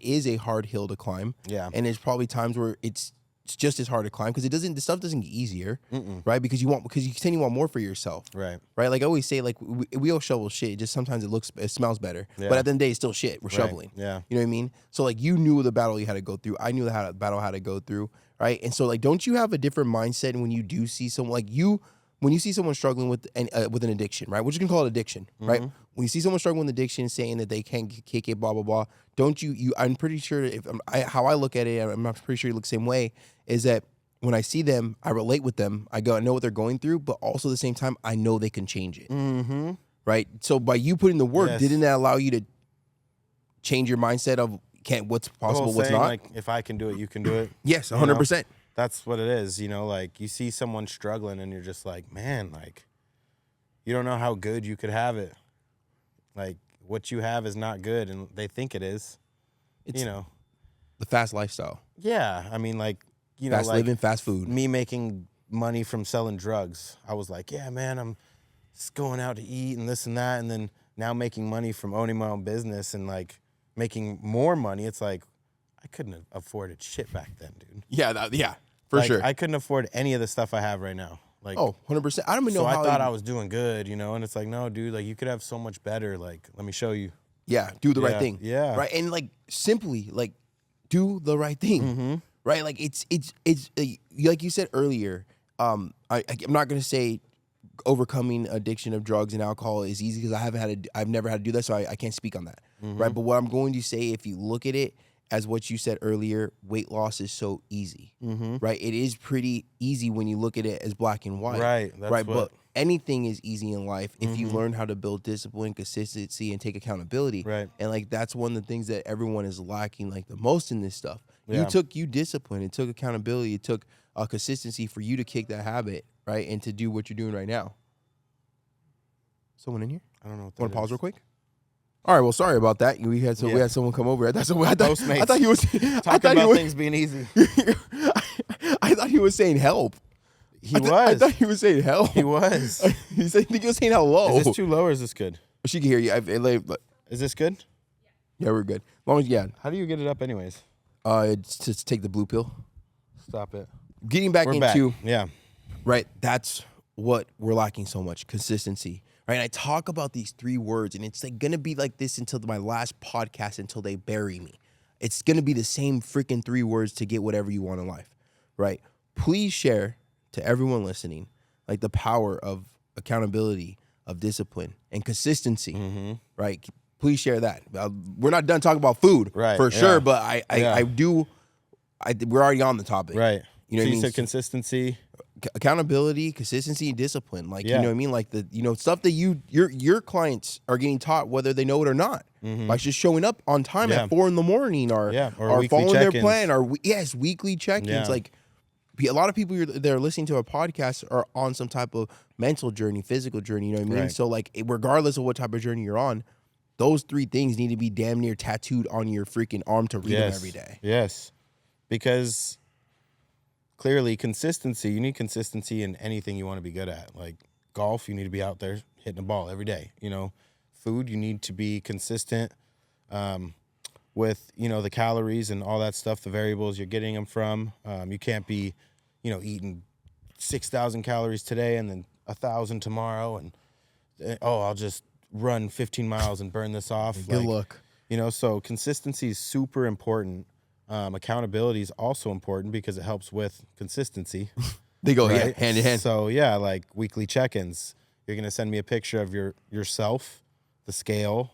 is a hard hill to climb. Yeah. And there's probably times where it's just as hard to climb because this stuff doesn't get easier, right? Because you continue to want more for yourself, right? Like I always say, like we all shovel shit. Just sometimes it smells better, but at the end of the day, it's still shit. We're shoveling. Yeah, you know what I mean. So like you knew the battle you had to go through. I knew the battle I had to go through, right? And so like, don't you have a different mindset when you do see someone like you? When you see someone struggling with an addiction, right? We're just gonna call it addiction, right? When you see someone struggling with addiction, saying that they can't kick it, blah blah blah. Don't you? I'm pretty sure how I look at it, I'm not pretty sure you look the same way. Is that when I see them, I relate with them. I know what they're going through, but also at the same time, I know they can change it, right? So by you putting the work, didn't that allow you to change your mindset of what's possible, what's not? Like if I can do it, you can do it. Yes, 100%. That's what it is, like you see someone struggling and you're just like, man, like you don't know how good you could have it. Like, what you have is not good, and they think it is. It's you know. the fast lifestyle. Yeah, I mean, like, Fast like living, fast food. me making money from selling drugs. I was like, yeah, man, I'm just going out to eat and this and that, and then now making money from owning my own business and like making more money. It's like I couldn't have afforded shit back then, dude. Yeah, for Like, sure. I couldn't afford any of the stuff I have right now. Like, 100%. I don't even know so how I thought I was doing good, and it's like, no, dude, like you could have so much better. Like, let me show you. Yeah, do the right Yeah, thing. yeah. Right, and like simply like do the right thing. Mm-hmm. Right, like it's like you said earlier. I'm not gonna say overcoming addiction of drugs and alcohol is easy because I've never had to do that, so I can't speak on that. Mm-hmm. Right, but what I'm going to say, if you look at it as what you said earlier, weight loss is so easy. Mm-hmm. Right, it is pretty easy when you look at it as black and white. Right, that's right, what- but anything is easy in life if you learn how to build discipline, consistency, and take accountability. Right. And like that's one of the things that everyone is lacking like the most in this stuff. Yeah. You discipline, it took accountability, it took consistency for you to kick that habit, right, and to do what you're doing right now. Someone in here? I don't know what that Want to pause is. real quick? All right. Well, sorry about that. We had someone come over. I thought he was Talking about things being easy. I thought he was saying help. I thought he was saying help. He was. I think he was saying hello. Is this too low or is this good? She can hear you. Is this good? Yeah, we're good. As long as How do you get it up anyways? it's to take the blue pill. Stop it. Getting back We're into back. Yeah. right. That's what we're lacking so much: consistency. Right. And I talk about these 3 words, and it's like gonna be like this until my last podcast, until they bury me. It's gonna be the same freaking 3 words to get whatever you want in life. Right. Please share to everyone listening, like the power of accountability, of discipline, and consistency. Mm-hmm. Right. Please share that. We're not done talking about food, Right, for sure, yeah. but I do. We're already on the topic, Right. You know so what I you mean? said consistency. Accountability, consistency, and discipline. Like Yeah. you know what I mean? Like the stuff that your clients are getting taught whether they know it or not. Like just showing up on time Mm-hmm. Yeah. at 4 a.m. Or or weekly following their check-ins. plan, or weekly check-ins. Yeah. Like a lot of people that are listening to a podcast are on some type of mental journey, physical journey. You know what I mean? Right. So like regardless of what type of journey you're on, those 3 things need to be damn near tattooed on your freaking arm to read them every day. Yes. Because clearly consistency, you need consistency in anything you want to be good at. Like golf, you need to be out there hitting the ball every day. Food, you need to be consistent with, the calories and all that stuff, the variables you're getting them from. You can't be, eating 6,000 calories today and then 1,000 tomorrow. And, I'll just run 15 miles and burn this off. Good luck. So consistency is super important. Accountability is also important because it helps with consistency. They go right? hand in hand. So yeah, like weekly check-ins. You're gonna send me a picture of yourself, the scale,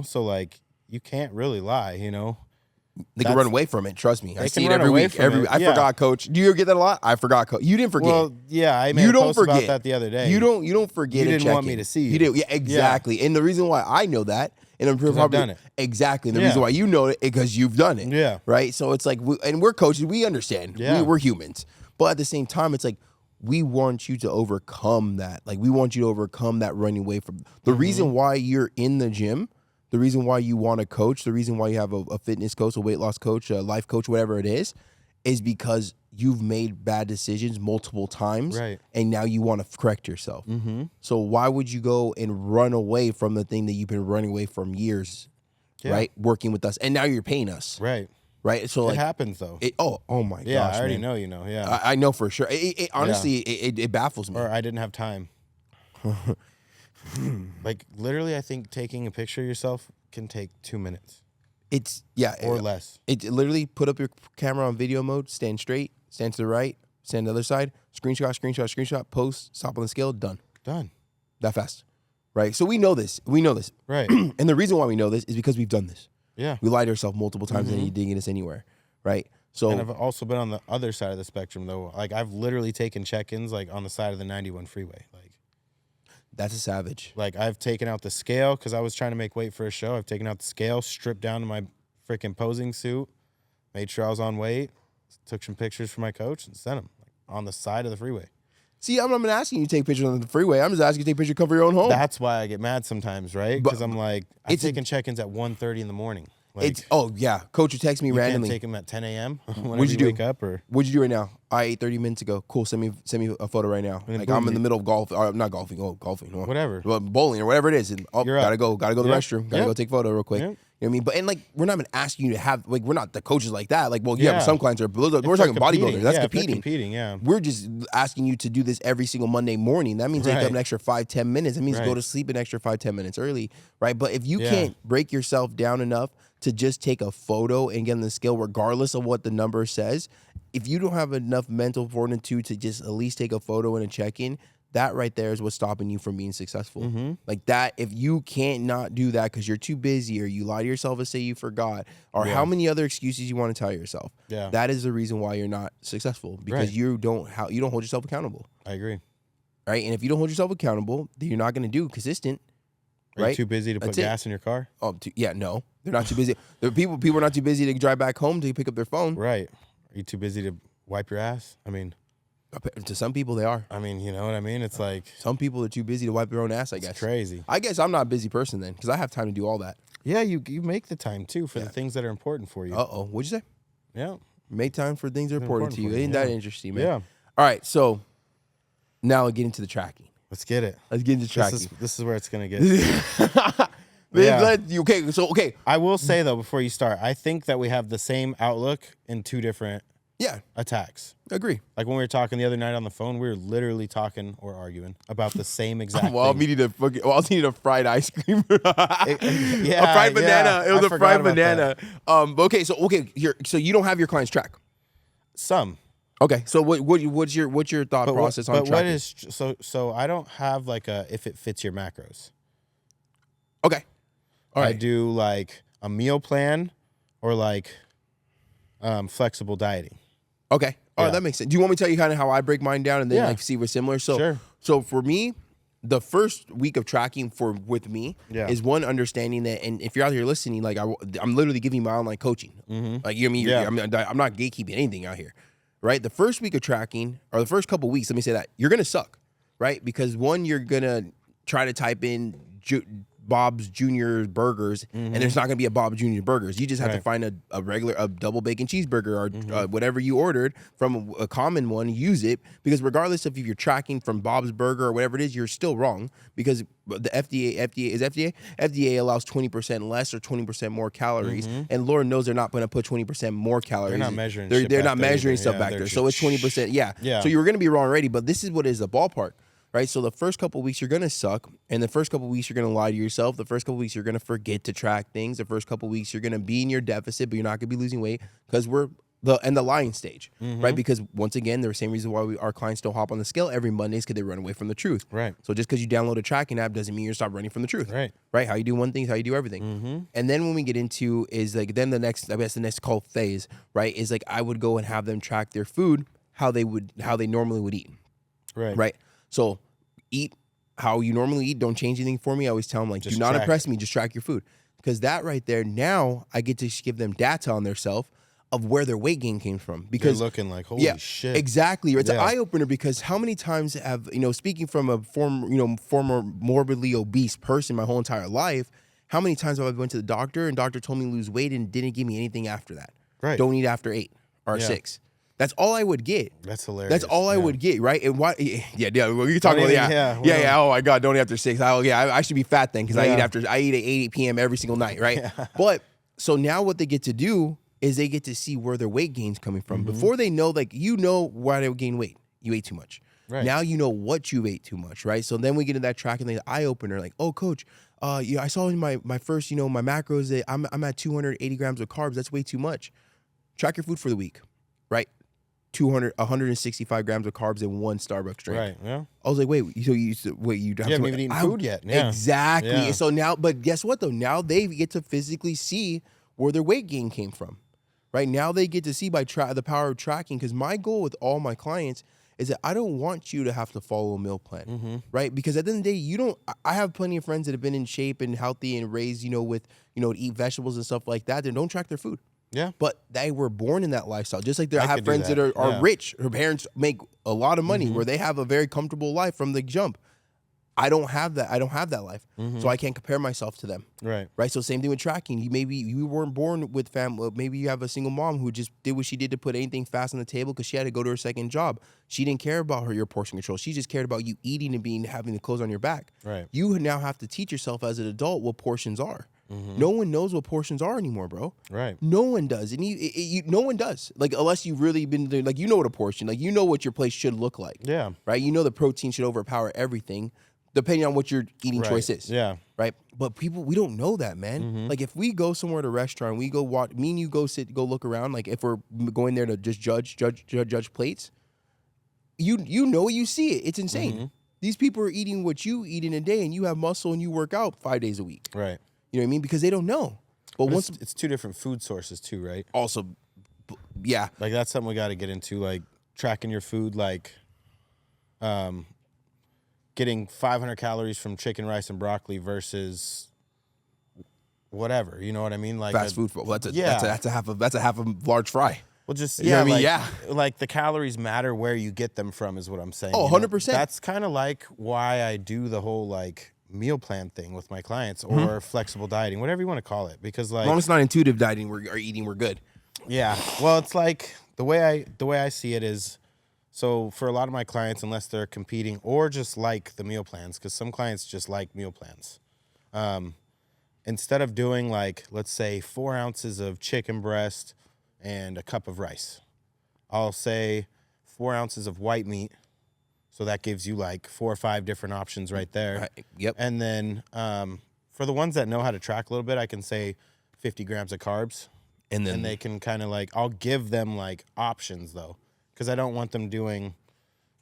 so like you can't really lie, They can run away from it. Trust me. I see it run every away week. from it, I yeah. forgot, Coach. Do you get that a lot? I forgot, Coach. You didn't forget. Well, yeah, I made You a don't post forget about that the other day. You don't forget. You a didn't want check-in. me to see you. You did. Yeah, exactly. And the reason why I know that, and I'm probably I've done it. Exactly. And the Yeah. reason why you know it because you've done it. Yeah. Right. So it's like, and we're coaches. We understand. Yeah. We're humans. But at the same time, it's like we want you to overcome that. Like we want you to overcome that running away from the reason why you're in the gym. The reason why you want to coach, the reason why you have a fitness coach, a weight loss coach, a life coach, whatever it is because you've made bad decisions multiple times, Right. and now you want to correct yourself. So why would you go and run away from the thing that you've been running away from years, Yeah. right? Working with us, and now you're paying us, Right. right? So It like, happens though. oh my Yeah, gosh, I already man. know you know. Yeah. I know for sure. It honestly, it baffles me. Or I didn't have time. Like literally, I think taking a picture of yourself can take 2 minutes It's or less. It literally put up your camera on video mode, stand straight, stand to the right, stand to the other side, screenshot, post, stop on the scale, done. Done. That fast. Right? So we know this. Right. And the reason why we know this is because we've done this. Yeah. We lied to ourselves multiple times and you didn't get us anywhere. Right? So And I've also been on the other side of the spectrum though. Like I've literally taken check-ins like on the side of the 91 freeway. that's a savage. Like I've taken out the scale because I was trying to make weight for a show. I've taken out the scale, stripped down to my freaking posing suit, made sure I was on weight, took some pictures for my coach and sent them on the side of the freeway. See, I'm not asking you to take pictures on the freeway. I'm just asking you to take pictures of your own home. That's why I get mad sometimes, right? Because I'm like, I'm taking check-ins at 1:30 in the morning. Like, Coach would text me randomly. Can't take them at 10 a.m. What'd you do? Wake up or What'd you do right now? I ate 30 minutes ago. Cool. Send me a photo right now. Like I'm in the middle of golf. Not golfing. Oh, golfing. No. Whatever. Well, bowling or whatever it is. And gotta go to the restroom. Gotta go take a photo real quick. Yep. You know what I mean? But like we're not even asking you to have like we're not the coaches like that. Like some clients are. We're talking bodybuilders. That's competing. Yeah. We're just asking you to do this every single Monday morning. That means wake up an extra 5-10 minutes. That means go to sleep an extra 5-10 minutes early, right? But if you can't break yourself down enough to just take a photo and get on the scale, regardless of what the number says, if you don't have enough mental fortitude to just at least take a photo and a check-in, that right there is what's stopping you from being successful. Mm-hmm. Like that, if you can't not do that because you're too busy or you lie to yourself and say you forgot or how many other excuses you want to tell yourself, that is the reason why you're not successful because you don't hold yourself accountable. I agree. Right? And if you don't hold yourself accountable, then you're not going to do consistent. Are you too busy to put gas in your car? No. They're not too busy. People are not too busy to drive back home to pick up their phone. Right. Are you too busy to wipe your ass? I mean, to some people they are. I mean, you know what I mean? It's like some people are too busy to wipe their own ass, I guess. It's crazy. I guess I'm not a busy person then because I have time to do all that. Yeah, you make the time too for the things that are important for you. What'd you say? Yeah. Make time for things that are important to you. Ain't that interesting, man? Yeah. All right, so now we'll get into the tracking. Let's get it. Let's get into tracking. This is where it's gonna get. Okay. I will say though, before you start, I think that we have the same outlook in two different attacks. Agree. Like when we were talking the other night on the phone, we were literally talking or arguing about the same exact thing. I needed a fried ice cream. A fried banana. It was a fried banana. So you don't have your clients track? Some. Okay. So what's your thought process on tracking? What is so I don't have like a if it fits your macros. Okay. All right. I do like a meal plan or like flexible dieting. Okay. All right, that makes sense. Do you want me to tell you kind of how I break mine down and then see if we're similar? So for me, the first week of tracking with me is one understanding that, and if you're out here listening, like I'm literally giving my online coaching. Mm-hmm. Like you know what I mean? I'm not gatekeeping anything out here, right? The first week of tracking or the first couple of weeks, let me say that you're gonna suck, right? Because one, you're gonna try to type in Bob's Jr. Burgers, and there's not going to be a Bob's Jr. Burgers. You just have to find a double bacon cheeseburger or whatever you ordered from a common one, use it, because regardless of if you're tracking from Bob's Burger or whatever it is, you're still wrong because the FDA allows 20% less or 20% more calories, and Lord knows they're not going to put 20% more calories. They're not measuring They're not measuring stuff back there. So it's 20%. Yeah. So you were going to be wrong already, but this is what is the ballpark. Right, so the first couple of weeks you're gonna suck, and the first couple of weeks you're gonna lie to yourself. The first couple of weeks you're gonna forget to track things. The first couple of weeks you're gonna be in your deficit, but you're not gonna be losing weight because we're the lying stage, right? Because once again, the same reason why our clients don't hop on the scale every Monday is because they run away from the truth. Right. So just because you download a tracking app doesn't mean you're stop running from the truth. Right. How you do one thing is how you do everything. And then when we get into is like then the next call phase, right, is like I would go and have them track their food how they normally would eat. Right. So eat how you normally eat. Don't change anything for me. I always tell them, like, do not impress me. Just track your food. Because that right there, now I get to give them data on their self of where their weight gain came from. Because they're looking like, holy shit. Exactly. It's an eye-opener because how many times have, speaking from a former morbidly obese person my whole entire life, how many times have I went to the doctor and doctor told me to lose weight and didn't give me anything after that? Right. Don't eat after 8 or 6. That's all I would get. That's hilarious. That's all I would get, right? And why? Yeah. We can talk about Oh my God, don't eat after 6. I should be fat then because I eat at 8 p.m. every single night, right? Yeah. But so now what they get to do is they get to see where their weight gain's coming from before they know. Like why they gain weight. You ate too much. Right. Now you know what you ate too much, right? So then we get into that track and the eye opener, like, oh, coach, I saw in my first, my macros that I'm at 280 grams of carbs. That's way too much. Track your food for the week, right? 165 grams of carbs in one Starbucks drink. Right. Yeah. I was like, you haven't even eaten food yet. Yeah. Exactly. Yeah. So now, but guess what though? Now they get to physically see where their weight gain came from. Right now they get to see by the power of tracking. Because my goal with all my clients is that I don't want you to have to follow a meal plan, right? Because at the end of the day, I have plenty of friends that have been in shape and healthy and raised, with, to eat vegetables and stuff like that. They don't track their food. Yeah. But they were born in that lifestyle. Just like I have could do friends that that. are Yeah. rich. Her parents make a lot of money where they have a very comfortable life from the jump. I don't have that. I don't have that life. So I can't compare myself to them. Right. Right. So same thing with tracking. You weren't born with family. Maybe you have a single mom who just did what she did to put anything fast on the table because she had to go to her second job. She didn't care about your portion control. She just cared about you eating and having the clothes on your back. Right. You now have to teach yourself as an adult what portions are. No one knows what portions are anymore, bro. Right. No one does, and no one does. Like unless you've really been there, like you know what a portion, like you know what your plate should look like. Yeah. Right. You know the protein should overpower everything, depending on what your eating choice is. Yeah. Right. But we don't know that, man. Like if we go somewhere to a restaurant, we go watch. Me and you go look around. Like if we're going there to just judge plates, you know you see it. It's insane. These people are eating what you eat in a day, and you have muscle and you work out 5 days a week. Right. You know what I mean? Because they don't know. But once It's two different food sources too, right? also, yeah, Like that's something we got to get into, like tracking your food, like getting 500 calories from chicken, rice, and broccoli versus whatever. You know what I mean? Like fast food. Well, that's a half a large fry. Well, just You know what I mean? like, like the calories matter where you get them from is what I'm saying. Oh, you know? 100%. That's kind of like why I do the whole like meal plan thing with my clients or flexible dieting, whatever you want to call it, because like As long as it's not intuitive dieting or eating, we're good. yeah. Well, it's like the way I see it is, so for a lot of my clients, unless they're competing or just like the meal plans, because some clients just like meal plans. Instead of doing like, let's say 4 ounces of chicken breast and a cup of rice, I'll say 4 ounces of white meat. So that gives you like 4 or 5 different options right there. Right. Yep. And then for the ones that know how to track a little bit, I can say 50 grams of carbs. And then And they can kind of like, I'll give them like options though, because I don't want them doing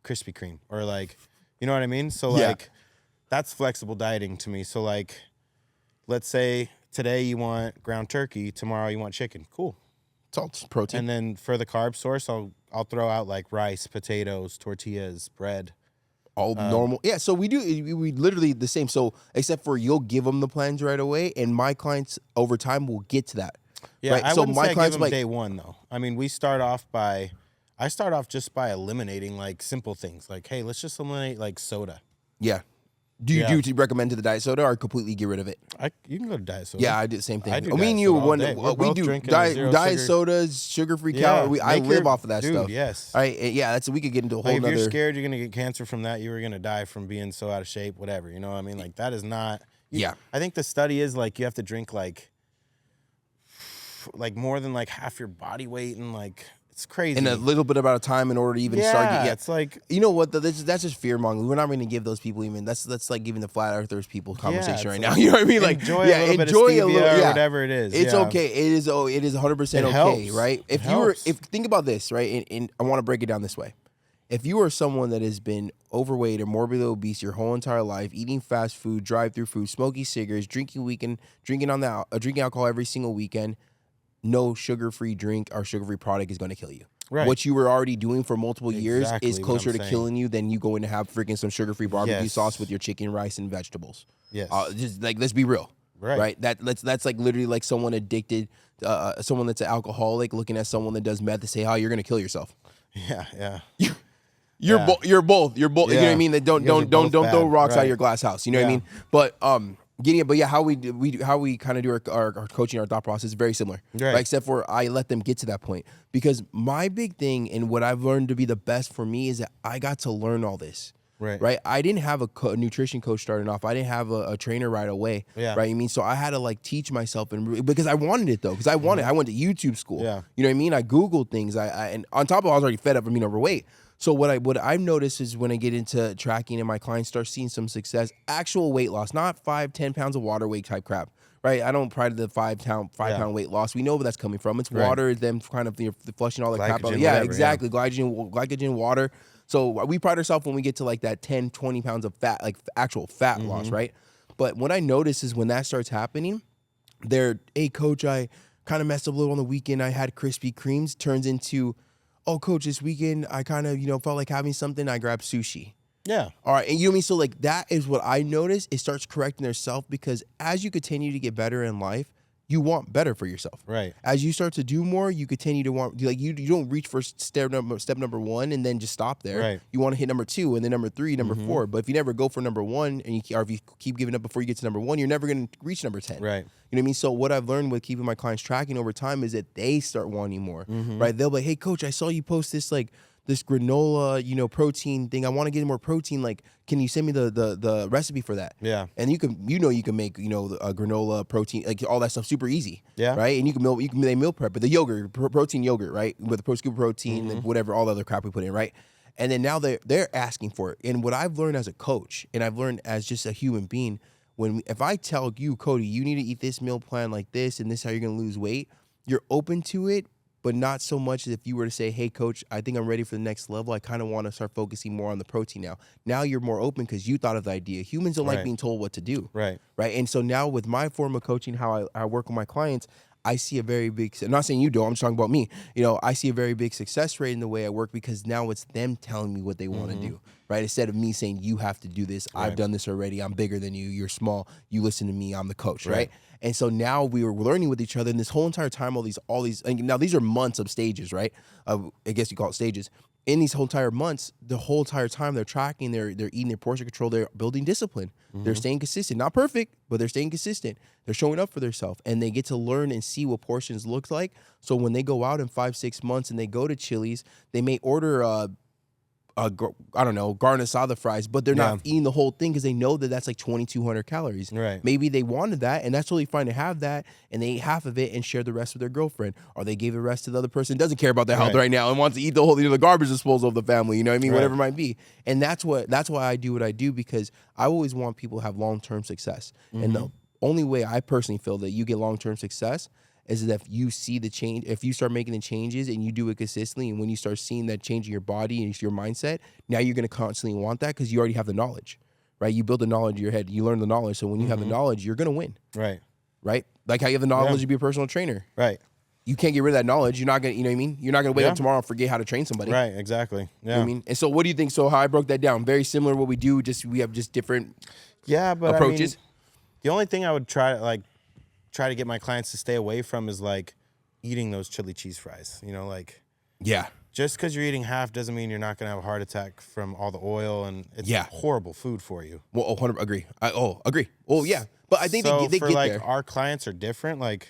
Krispy Kreme or like, you know what I mean? So Yeah. like, that's flexible dieting to me. So like, let's say today you want ground turkey, tomorrow you want chicken. Cool. it's all protein. And then for the carb source, I'll throw out like rice, potatoes, tortillas, bread. all normal. Yeah, so we literally the same. So except for you'll give them the plans right away, and my clients over time will get to that. Yeah, right? I So wouldn't my say I give clients them like day one though. I mean, I start off just by eliminating like simple things. Like, hey, let's just eliminate like soda. yeah. Do you Yeah. recommend to the diet soda or completely get rid of it? You can go to diet soda. Yeah, I did the same thing. I do Me and diet you, soda all when day. We're we both do drinking diet zero sugar. sodas, sugar-free Yeah, calorie. I make live your- off of that dude, stuff. yes. All right. Yeah, we could get into a whole Like if nother. you're scared you're gonna get cancer from that, you were gonna die from being so out of shape, whatever. You know what I mean? Like that is not. Yeah. I think the study is like you have to drink like more than like half your body weight, and like it's crazy. in a little bit about time in order to even start. yeah, it's like You know what? That's just fear mongering. We're not going to give those people even. That's like giving the flat earthers people conversation it's right like, now. You know what I mean? Like enjoy yeah, a little bit of enjoy stevia or yeah. whatever it is. It's yeah. okay. It is 100% It okay, helps. right? It If think about this, right? And I want to break it down this way. If you are someone that has been overweight or morbidly obese your whole entire life, eating fast food, drive-through food, smoking cigarettes, drinking alcohol every single weekend, no sugar-free drink or sugar-free product is going to kill you. Right. What you were already doing for multiple years Exactly is what closer I'm to saying. killing you than you going to have freaking some sugar-free barbecue Yes. sauce with your chicken, rice, and vegetables. Yes. Just like let's be real, Right. That's like literally like someone addicted, someone that's an alcoholic looking at someone that does meth to say, "Oh, you're gonna kill yourself." Yeah. You're Yeah. You're both. You know what I Yeah. mean? That don't You guys are both throw bad. rocks out of Right. your glass house. You know what I Yeah. mean? But getting it. But yeah, how we kind of do our coaching, our thought process is very similar. Right. Except for I let them get to that point because my big thing and what I've learned to be the best for me is that I got to learn all this. Right. Right. I didn't have a nutrition coach starting off. I didn't have a trainer right away. Yeah. Right. I mean, so I had to like teach myself and because I wanted it though. Because I wanted. I went to YouTube school. Yeah. You know what I mean? I Googled things. And on top of it, I was already fed up of being overweight. So what I've noticed is when I get into tracking and my clients start seeing some success, actual weight loss, not 5-10 pounds of water weight type crap. Right. I don't pride the 5 pound weight loss. We know where that's coming from. It's Right. water, them kind of flushing all the crap out. Glycogen, Yeah, whatever, exactly. Glycogen, water. So we pride ourselves when we get to like that 10-20 pounds of fat, like actual fat loss, right? But what I notice is when that starts happening, hey, coach, I kind of messed up a little on the weekend. I had Krispy Kremes. Turns into, oh, coach, this weekend I kind of, felt like having something. I grabbed sushi. Yeah. All right. And you know what I mean? So like that is what I noticed. It starts correcting their self because as you continue to get better in life, you want better for yourself. Right. As you start to do more, you continue to want, like, you don't reach for step number 1 and then just stop there. Right. You want to hit number 2 and then number 3, number 4. But if you never go for number 1 and or if you keep giving up before you get to number 1, you're never going to reach number 10. Right. You know what I mean? So what I've learned with keeping my clients tracking over time is that they start wanting more, right? They'll be like, hey, coach, I saw you post this, like, this granola, protein thing. I want to get more protein. Like, can you send me the recipe for that? Yeah. And you can make, a granola protein, like all that stuff super easy. Yeah. Right. And they meal prep, but the yogurt, protein yogurt, right? With the scoop of protein and whatever, all the other crap we put in, right? And then now they're asking for it. And what I've learned as a coach, and I've learned as just a human being, if I tell you, Cody, you need to eat this meal plan like this, and this is how you're going to lose weight, you're open to it. But not so much as if you were to say, hey, coach, I think I'm ready for the next level. I kind of want to start focusing more on the protein now. Now you're more open because you thought of the idea. Humans don't like being told what to do. Right. And so now with my form of coaching, how I work with my clients, I see a very big, I'm not saying you don't, I'm just talking about me. I see a very big success rate in the way I work because now it's them telling me what they want to do, right? Instead of me saying, you have to do this. I've done this already. I'm bigger than you. You're small. You listen to me. I'm the coach, right? And so now we were learning with each other, and this whole entire time, all these, and now these are months of stages, right? I guess you call it stages. In these whole entire months, the whole entire time they're tracking, they're eating their portion control, they're building discipline. They're staying consistent, not perfect, but they're staying consistent. They're showing up for themselves, and they get to learn and see what portions look like. So when they go out in 5-6 months and they go to Chili's, they may order I don't know, garden asada fries, but they're not eating the whole thing because they know that that's like 2,200 calories. Right. Maybe they wanted that, and that's totally fine to have that, and they ate half of it and share the rest with their girlfriend, or they gave the rest to the other person who doesn't care about their health right now and wants to eat the whole, the garbage disposal of the family. You know what I mean? Whatever it might be. And that's why I do what I do, because I always want people to have long-term success. And the only way I personally feel that you get long-term success is that if you see the change, if you start making the changes and you do it consistently, and when you start seeing that change in your body and your mindset, now you're going to constantly want that because you already have the knowledge, right? You build the knowledge in your head, you learn the knowledge. So when you have the knowledge, you're going to win. Right. Like how you have the knowledge to be a personal trainer. Right. You can't get rid of that knowledge. You're not going to, you know what I mean? You're not going to wake up tomorrow and forget how to train somebody. Right. Exactly. Yeah. You know what I mean? And so what do you think? So how I broke that down, very similar to what we do, just we have just different approaches. I mean, the only thing I would try to get my clients to stay away from is like eating those chili cheese fries, just because you're eating half doesn't mean you're not going to have a heart attack from all the oil, and it's horrible food for you. Well, 100 agree. Agree. Oh yeah, but I think they get there. Our clients are different. Like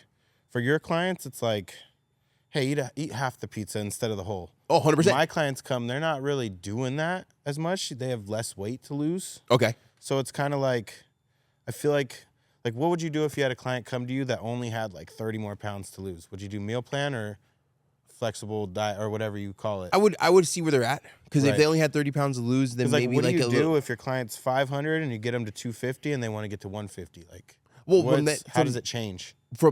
for your clients, it's like, hey, eat half the pizza instead of the whole. Oh, 100%. My clients they're not really doing that as much. They have less weight to lose. Okay. So it's kind of like, I feel like what would you do if you had a client come to you that only had like 30 more pounds to lose? Would you do meal plan or flexible diet or whatever you call it? I would see where they're at, because if they only had 30 pounds to lose, then maybe what do you do little... if your client's 500 and you get them to 250 and they want to get to 150? Like, how does it change? How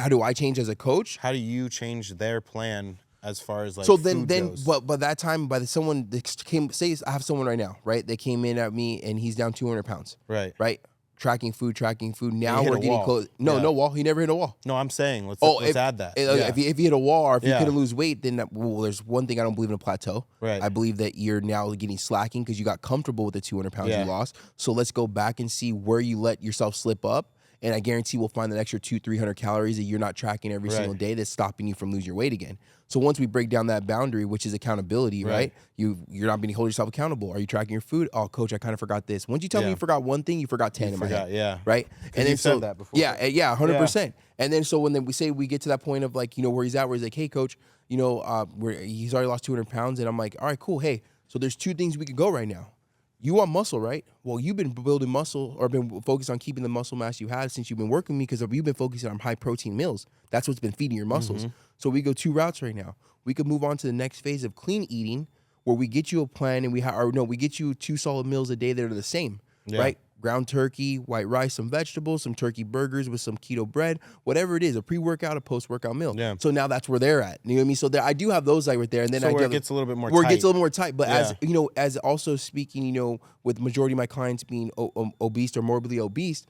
do I change as a coach? How do you change their plan as far as like so food goes? But by that time, someone that came, say I have someone right now, right? They came in at me and he's down 200 pounds. Right. Tracking food. Now we're getting close. No wall. He never hit a wall. No, I'm saying let's add that. If you hit a wall, or if you couldn't lose weight, then there's one thing I don't believe in: a plateau. Right. I believe that you're now getting slacking because you got comfortable with the 200 pounds you lost. So let's go back and see where you let yourself slip up. And I guarantee we'll find that extra 200-300 calories that you're not tracking every single day that's stopping you from losing your weight again. So once we break down that boundary, which is accountability, right? You're not being holding yourself accountable. Are you tracking your food? Oh, coach, I kind of forgot this. Once you tell me you forgot one thing, you forgot 10 in my head. Yeah. Right? And then said that before. Yeah, 100%. Yeah. And then so when we say we get to that point of like, where he's at, where he's like, hey, coach, he's already lost 200 pounds. And I'm like, all right, cool. Hey, so there's two things we could go right now. You want muscle, right? Well, you've been building muscle or been focused on keeping the muscle mass you had since you've been working with me, because you've been focusing on high protein meals. That's what's been feeding your muscles. So we go two routes right now. We could move on to the next phase of clean eating, where we get you a plan and we get you 2 solid meals a day that are the same, right? Ground turkey, white rice, some vegetables, some turkey burgers with some keto bread, whatever it is, a pre-workout, a post-workout meal. Yeah. So now that's where they're at. You know what I mean? So I do have those right there, and then where it gets a little bit more tight. It gets a little more tight. But as also speaking, with majority of my clients being obese or morbidly obese,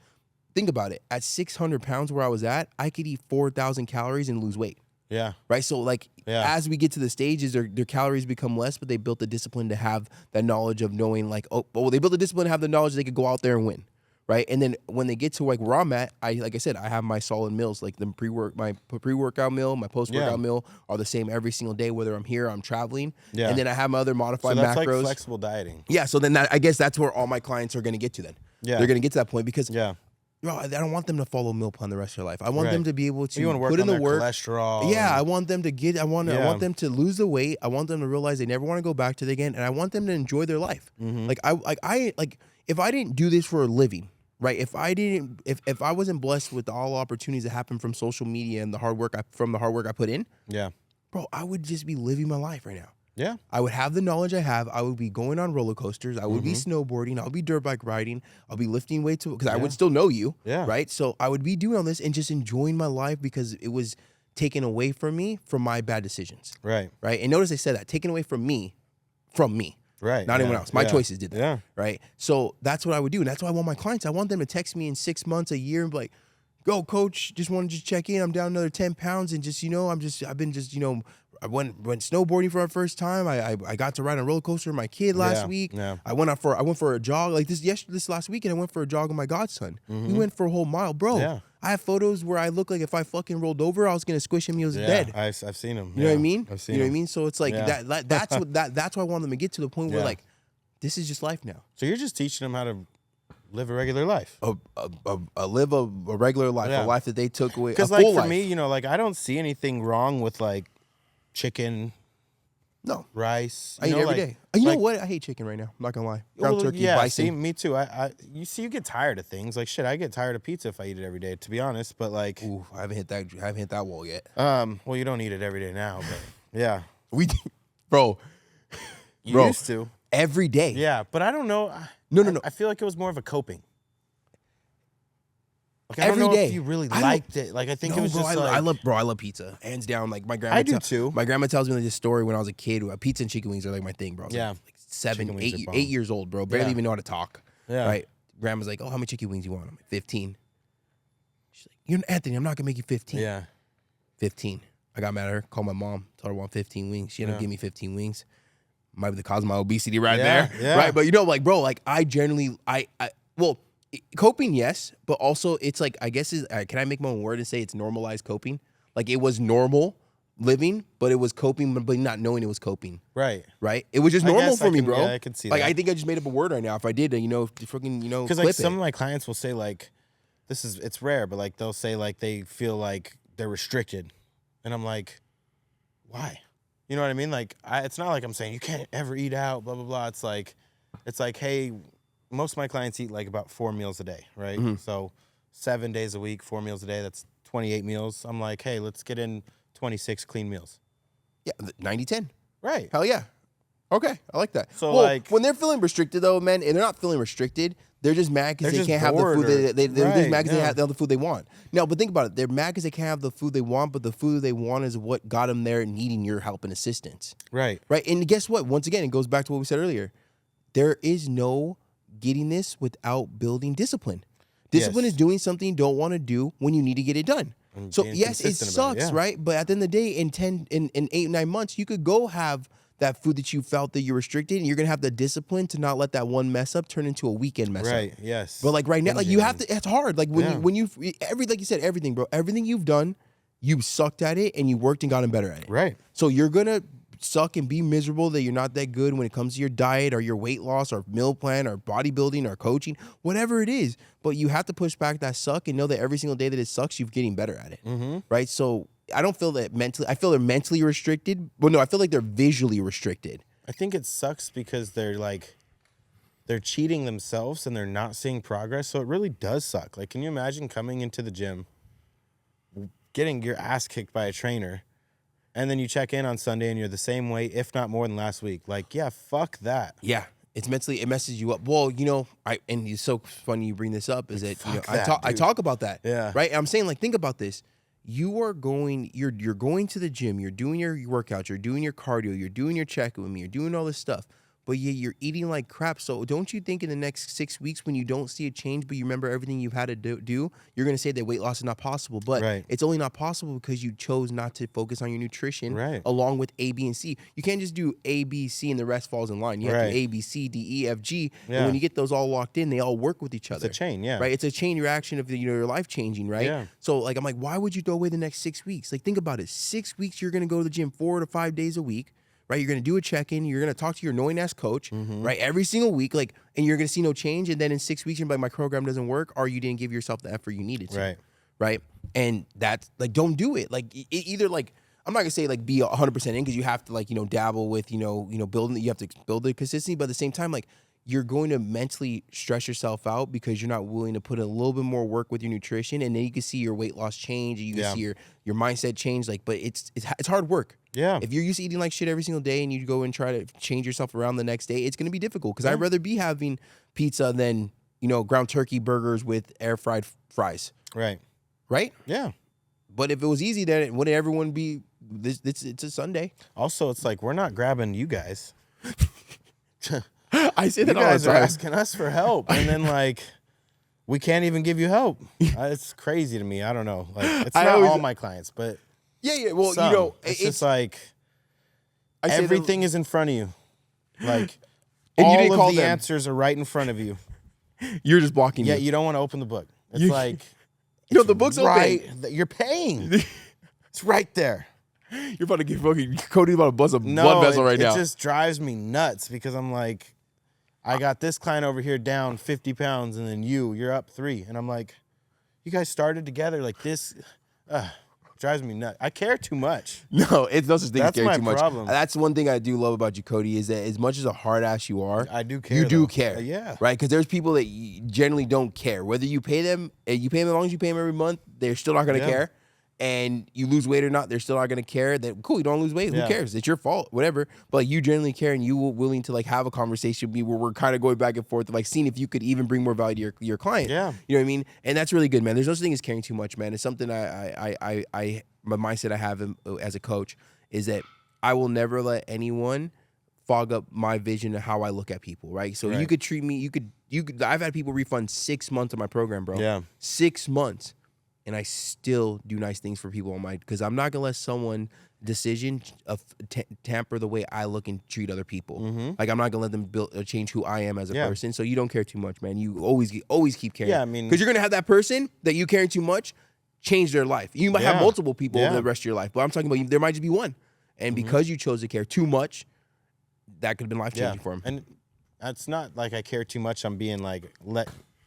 think about it. At 600 pounds where I was at, I could eat 4,000 calories and lose weight. Yeah. Right. So as we get to the stages, their calories become less, but they built the discipline to have that knowledge of knowing they built the discipline to have the knowledge they could go out there and win. right? And then when they get to like where I'm at, like I said, I have my solid meals, like my pre-workout meal, my post-workout meal are the same every single day, whether I'm here or I'm traveling. Yeah. And then I have my other modified So that's macros. like flexible dieting. Yeah. So then I guess that's where all my clients are going to get to then. Yeah. They're going to get to that point because Yeah. bro, I don't want them to follow meal plan the rest of their life. I want them to be able to You want to work put on in the their work. cholesterol. Yeah, I want them to I want Yeah. them to lose the weight. I want them to realize they never want to go back to it again, and I want them to enjoy their life. Like I if I didn't do this for a living, right? If I wasn't blessed with all opportunities that happen from social media and the hard work I put in, Yeah. bro, I would just be living my life right now. Yeah. I would have the knowledge I have. I would be going on roller coasters. I would be snowboarding. I'll be dirt bike riding. I'll be lifting weights because I would still know you. Yeah. Right. So I would be doing all this and just enjoying my life because it was taken away from me from my bad decisions. Right. Right. And notice I said that taken away from me. Right. Not anyone else. My choices did that. Yeah. Right. So that's what I would do. And that's why I want my clients. I want them to text me in 6 months, a year, and be like, "Go, coach. Just want to just check in. I'm down another 10 pounds, and just I've been I went snowboarding for our first time. I got to ride on a roller coaster with my kid last week. Yeah. I went for a jog like this last weekend. I went for a jog with my godson. We went for a whole mile, bro. Yeah. I have photos where I look like if I fucking rolled over, I was gonna squish him. He was dead. I've seen him. You know what I mean? I've seen you know him. what I mean? So it's like that's that's why I want them to get to the point where like this is just life now. So you're just teaching them how to live a regular life. Live a regular life, a life that they took away. Because like for me, like I don't see anything wrong with like chicken. No. Rice. I eat every day. You know what? I hate chicken right now. I'm not gonna lie. Ground turkey, bison. See, me too. You get tired of things. Like shit, I get tired of pizza if I eat it every day, to be honest. But like, ooh, I haven't hit that wall yet. Well, you don't eat it every day now, but yeah, bro. You used to every day. Yeah, but I don't know. No. I feel like it was more of a coping. Like, I Every don't know day. if you really liked it. Like I think it was bro, just like I love pizza, hands down. Like my grandma. I do too. My grandma tells me like this story when I was a kid. Pizza and chicken wings are like my thing, bro. I was like 7, 8 years old, bro. Barely even know how to talk. Yeah. Right. Grandma's like, "Oh, how many chicken wings you want?" I'm like, 15. She's like, "You're Anthony. I'm not gonna make you 15." Yeah. 15. I got mad at her. Called my mom. Told her I want 15 wings. She ended up giving me 15 wings. Might be the cause of my obesity there. Yeah. Right. But like, bro, like I generally, well, coping, yes, but also it's like, I guess, can I make my own word and say it's normalized coping? Like it was normal living, but it was coping, but not knowing it was coping. Right. Right. It was just normal for me, bro. Yeah, I can see like, that. I think I just made up a word right now. If I did, freaking, because like some of my clients will say like, it's rare, but like they'll say like they feel like they're restricted, and I'm like, why? You know what I mean? Like it's not like I'm saying you can't ever eat out, blah blah blah. It's like, hey, most of my clients eat like about 4 meals a day, right? So 7 days a week, 4 meals a day. That's 28 meals. I'm like, hey, let's get in 26 clean meals. Yeah, 90-10. Right. Hell yeah. Okay, I like that. So, well, like, when they're feeling restricted, though, man, and they're not feeling restricted, they're just mad because They're they just can't have the bored food. They're just mad because they yeah. have the other food they want. No, but think about it. They're mad because they can't have the food they want, but the food they want is what got them there, needing your help and assistance. Right. Right. And guess what? Once again, it goes back to what we said earlier. There is no getting this without building discipline. Discipline Yes. is doing something you don't want to do when you need to get it done. And So being yes, it consistent about it, sucks, yeah. right? But at the end of the day, in 8, 9 months, you could go have that food that you felt that you're restricted, and you're gonna have the discipline to not let that one mess up turn into a weekend mess up. Right. Yes. But like right now, like you have to. It's hard. Like when you like you said, everything, bro. Everything you've done, you sucked at it, and you worked and gotten better at it. Right. So you're gonna suck and be miserable that you're not that good when it comes to your diet or your weight loss or meal plan or bodybuilding or coaching, whatever it is. But you have to push back that suck and know that every single day that it sucks, you're getting better at it. Right. So I don't feel that mentally. I feel they're mentally restricted. Well, no, I feel like they're visually restricted. I think it sucks because they're cheating themselves and they're not seeing progress. So it really does suck. Like, can you imagine coming into the gym, getting your ass kicked by a trainer, and then you check in on Sunday and you're the same weight, if not more than last week? Like, yeah, fuck that. Yeah. It's mentally, it messes you up. Well, and it's so funny you bring this up is that, I talk about that. Yeah. Right. I'm saying, like, think about this. You're going to the gym, you're doing your workouts, you're doing your cardio, you're doing your check with me, you're doing all this stuff. but yeah, you're eating like crap. So don't you think in the next 6 weeks when you don't see a change, but you remember everything you've had to do, you're going to say that weight loss is not possible. But it's only not possible because you chose not to focus on your nutrition along with A, B, and C. You can't just do A, B, C, and the rest falls in line. You have to do A, B, C, D, E, F, G. And when you get those all locked in, they all work with each other. It's a chain, right? It's a chain reaction of your life changing, right? Yeah. So like I'm like, why would you throw away the next 6 weeks? Like think about it. 6 weeks you're gonna go to the gym 4 to 5 days a week, right? You're gonna do a check-in. You're gonna talk to your annoying ass coach, right? Every single week, like, and you're gonna see no change. And then in 6 weeks, you're like, my program doesn't work, or you didn't give yourself the effort you needed to, right? And that's like, don't do it. Like either like. I'm not gonna say like be 100% in because you have to like dabble with building. You have to build the consistency, but at the same time like you're going to mentally stress yourself out because you're not willing to put in a little bit more work with your nutrition, and then you can see your weight loss change, and you can see your mindset change. Like, but it's hard work. Yeah. If you're used to eating like shit every single day and you go and try to change yourself around the next day, it's gonna be difficult. Because I'd rather be having pizza than ground turkey burgers with air fried fries. Right. Right. Yeah. But if it was easy, then wouldn't everyone be? It's a Sunday. Also, it's like we're not grabbing you guys. I say that you all guys the are time. asking us for help, and then like we can't even give you help. It's crazy to me. I don't know. Like it's not all my clients, but yeah. Well, some. It's just like everything is in front of you. Like and all you didn't of call the them. answers are right in front of you. You're just blocking. Yeah, you don't want to open the book. It's like the book's right. open. You're paying. It's right there. You're about to get fucking Cody's about to bust a blood vessel right now. It just drives me nuts because I'm like, I got this client over here down 50 pounds, and then you're up 3, and I'm like, you guys started together like this. Drives me nuts. I care too much. No, it's no such thing as caring too much. That's my problem. That's one thing I do love about you, Cody, is that as much as a hard ass you are, I do care. You do care, yeah, right? Because there's people that generally don't care whether you pay them. You pay them as long as you pay them every month. They're still not going to care. And you lose weight or not, they're still not going to care. That cool, you don't lose weight. Who cares? It's your fault, whatever. But like, you generally care, and you were willing to like have a conversation with me where we're kind of going back and forth, of like seeing if you could even bring more value to your client. Yeah, you know what I mean. And that's really good, man. There's no such thing as caring too much, man. It's something my mindset I have as a coach is that I will never let anyone fog up my vision of how I look at people. Right. So you could treat me. You could. I've had people refund 6 months of my program, bro. Yeah, 6 months. And I still do nice things for people on my, because I'm not gonna let someone decision of tamper the way I look and treat other people. Like I'm not gonna let them change who I am as a person. So you don't care too much, man. You always keep caring. Yeah, I mean, because you're gonna have that person that you caring too much change their life. You might have multiple people over the rest of your life, but I'm talking about there might just be one. And because you chose to care too much, that could have been life changing for him. And that's not like I care too much. I'm being like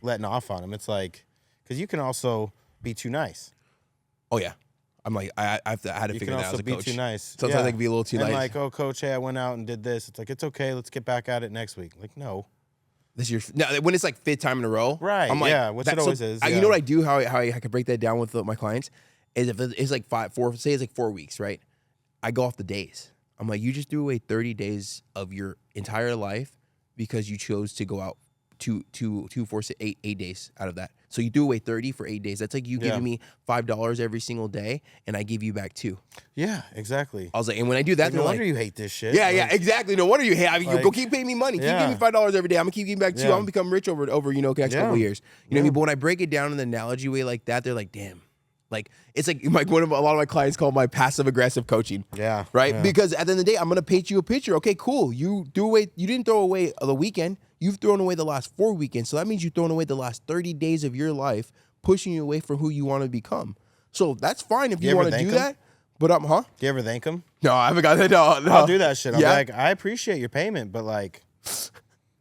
letting off on him. It's like because you can also be too nice. Oh yeah, I'm like I had to figure that out as a coach. You can also be too nice. Sometimes I can be a little too nice. And like, oh, coach, hey, I went out and did this. It's like it's okay. Let's get back at it next week. Like, no. This year, no, when it's like 5th time in a row, right? I'm like, which it always is. You know what I do? How I can break that down with my clients is if it's like 4 weeks, right? I go off the days. I'm like, you just threw away 30 days of your entire life because you chose to go out 8 days out of that. So you threw away 30 for 8 days. That's like you giving me $5 every single day, and I give you back 2. Yeah, exactly. I was like, and when I do that, like, no wonder you hate this shit. Yeah, exactly. No wonder you hate. I mean, you go keep paying me money. Keep giving me $5 every day. I'm gonna keep giving back 2. I'm gonna become rich over the next couple of years. You know what I mean? But when I break it down in an analogy way like that, they're like, damn. Like it's like a lot of my clients call my passive aggressive coaching. Yeah. Right? Yeah. Because at the end of the day, I'm gonna paint you a picture. Okay, cool. You didn't throw away the weekend. You've thrown away the last 4 weekends. So that means you've thrown away the last 30 days of your life, pushing you away from who you want to become. So that's fine if you want to do that. But do you ever thank them? No, I haven't got that. No. I'll do that shit. I'm like, I appreciate your payment, but like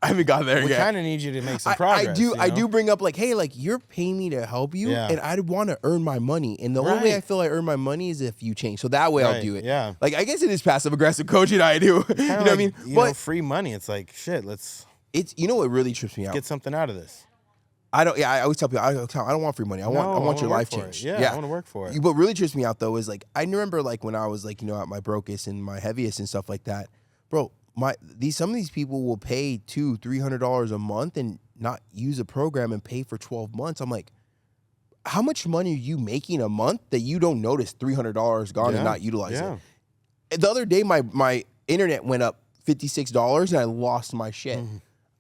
I haven't got there yet. We kind of need you to make some progress. I do bring up like, hey, like you're paying me to help you, and I want to earn my money. And the only way I feel I earn my money is if you change. So that way I'll do it. Yeah. Like I guess it is passive aggressive coaching. I do. You know what I mean? But free money. It's like shit. It's what really trips me out. Get something out of this. I don't. Yeah, I always tell people I don't want free money. I want your life changed. Yeah, I want to work for it. What really trips me out though is like I remember like when I was like at my brokest and my heaviest and stuff like that, bro. Some of these people will pay $200-$300 a month and not use a program and pay for 12 months. I'm like, how much money are you making a month that you don't notice $300 gone and not utilize it? The other day, my internet went up $56 and I lost my shit.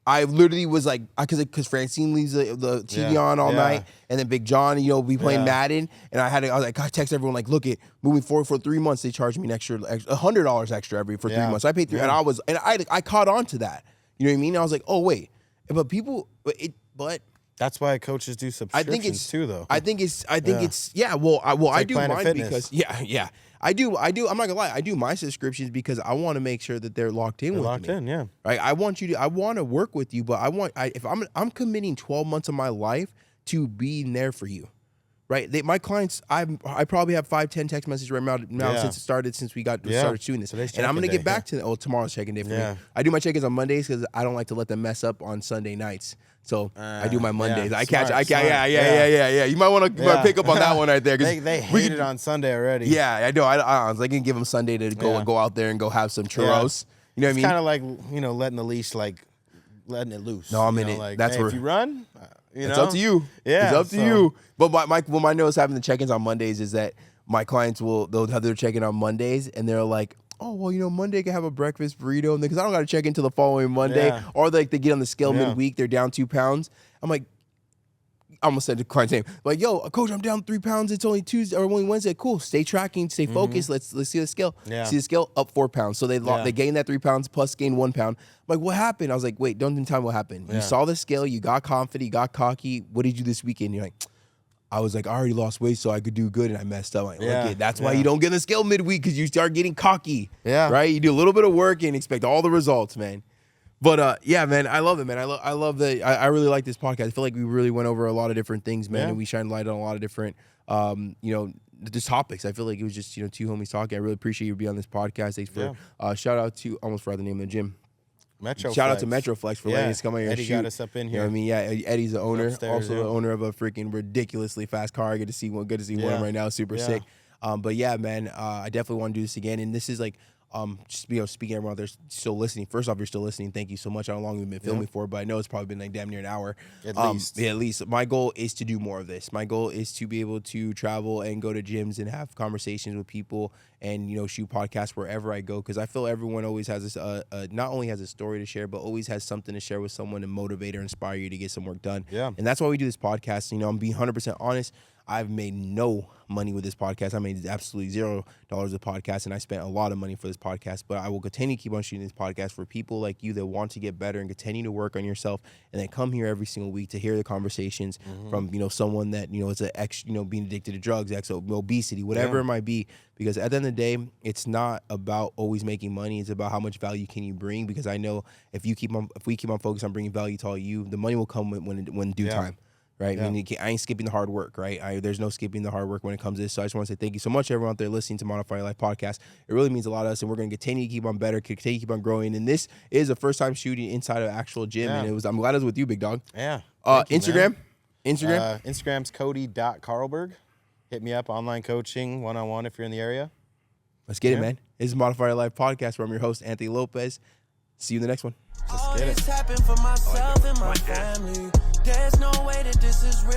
I literally was like, because Francine leaves the TV on all night, and then Big John, we playing Madden, and I was like, I text everyone like, look, moving forward for 3 months, they charged me an extra $100 extra for 3 months. So I paid and I caught on to that. You know what I mean? I was like, oh wait, but that's why coaches do subscriptions too, though. I think it's I do Planet mine Fitness. because I do. I'm not gonna lie. I do my subscriptions because I want to make sure that they're locked in. Yeah. Right. I want to work with you, but if I'm committing 12 months of my life to being there for you. Right. My clients, I probably have 5-10 text messages right now since we started shooting this. And I'm gonna get back to tomorrow's check-in day for me. I do my check-ins on Mondays because I don't like to let them mess up on Sunday nights. So I do my Mondays. Yeah. You might want to pick up on that one right there. They hate it on Sunday already. Yeah, I know. I was like, gonna give them Sunday to go out there and go have some churros. You know what I mean? It's kind of like letting the leash, like letting it loose. No, I mean that's where if you run. It's up to you. Yeah, it's up to you. But my notice having the check-ins on Mondays is that my clients they'll have their check-in on Mondays and they're like, oh well, Monday can have a breakfast burrito because I don't got to check in until the following Monday. Or they get on the scale midweek, they're down 2 pounds. I'm like, I almost said the client's name, like, yo, coach, I'm down 3 pounds. It's only Tuesday or only Wednesday. Cool. Stay tracking, stay focused. Let's see the scale. Yeah. See the scale up 4 pounds. So they gained that 3 pounds plus gained 1 pound. I'm like, what happened? I was like, wait, don't tell me what happened. You saw the scale, you got confident, you got cocky. What did you do this weekend? You're like, I was like, I already lost weight so I could do good, and I messed up. I'm like, that's why you don't get in the scale midweek because you start getting cocky. Yeah. Right? You do a little bit of work and expect all the results, man. But man, I love it, man. I love that. I really like this podcast. I feel like we really went over a lot of different things, man, and we shined light on a lot of different, just topics. I feel like it was just two homies talking. I really appreciate you being on this podcast. Thanks for shout out to almost forgot the name of the gym. Shout out to Metroflex for letting us come here and shoot. Eddie got us up in here. You know what I mean? Yeah, Eddie's the owner, Upstairs, also the owner of a freaking ridiculously fast car. Good to see one of right now. Super sick. But yeah, man, I definitely want to do this again. And this is like, just speaking to everyone out there still listening. First off, you're still listening. Thank you so much. I don't know how long we've been filming for, but I know it's probably been like damn near an hour. At least. Yeah, at least. My goal is to do more of this. My goal is to be able to travel and go to gyms and have conversations with people and shoot podcasts wherever I go, because I feel everyone always has this not only has a story to share, but always has something to share with someone to motivate or inspire you to get some work done. Yeah. And that's why we do this podcast. I'm being 100% honest. I've made no money with this podcast. I made absolutely $0 with the podcast, and I spent a lot of money for this podcast. But I will continue to keep on shooting this podcast for people like you that want to get better and continue to work on yourself, and then come here every single week to hear the conversations from someone that is an ex, being addicted to drugs, obesity, whatever it might be. Because at the end of the day, it's not about always making money. It's about how much value can you bring. Because I know if we keep on focused on bringing value to all you, the money will come when due time. Right? Yeah. I mean, I ain't skipping the hard work, right? There's no skipping the hard work when it comes to this. So I just want to say thank you so much, everyone out there listening to Modify Your Life podcast. It really means a lot to us, and we're going to continue to keep on better, continue to keep on growing. And this is the first time shooting inside of an actual gym, and I'm glad it was with you, big dog. Yeah. Instagram? Instagram's Cody.Carlberg. Hit me up, online coaching, one-on-one if you're in the area. Let's get it, man. This is Modify Your Life podcast, where I'm your host, Anthony Lopez. See you in the next one. Let's get it. All this happened for myself and my family. There's no way that this is real.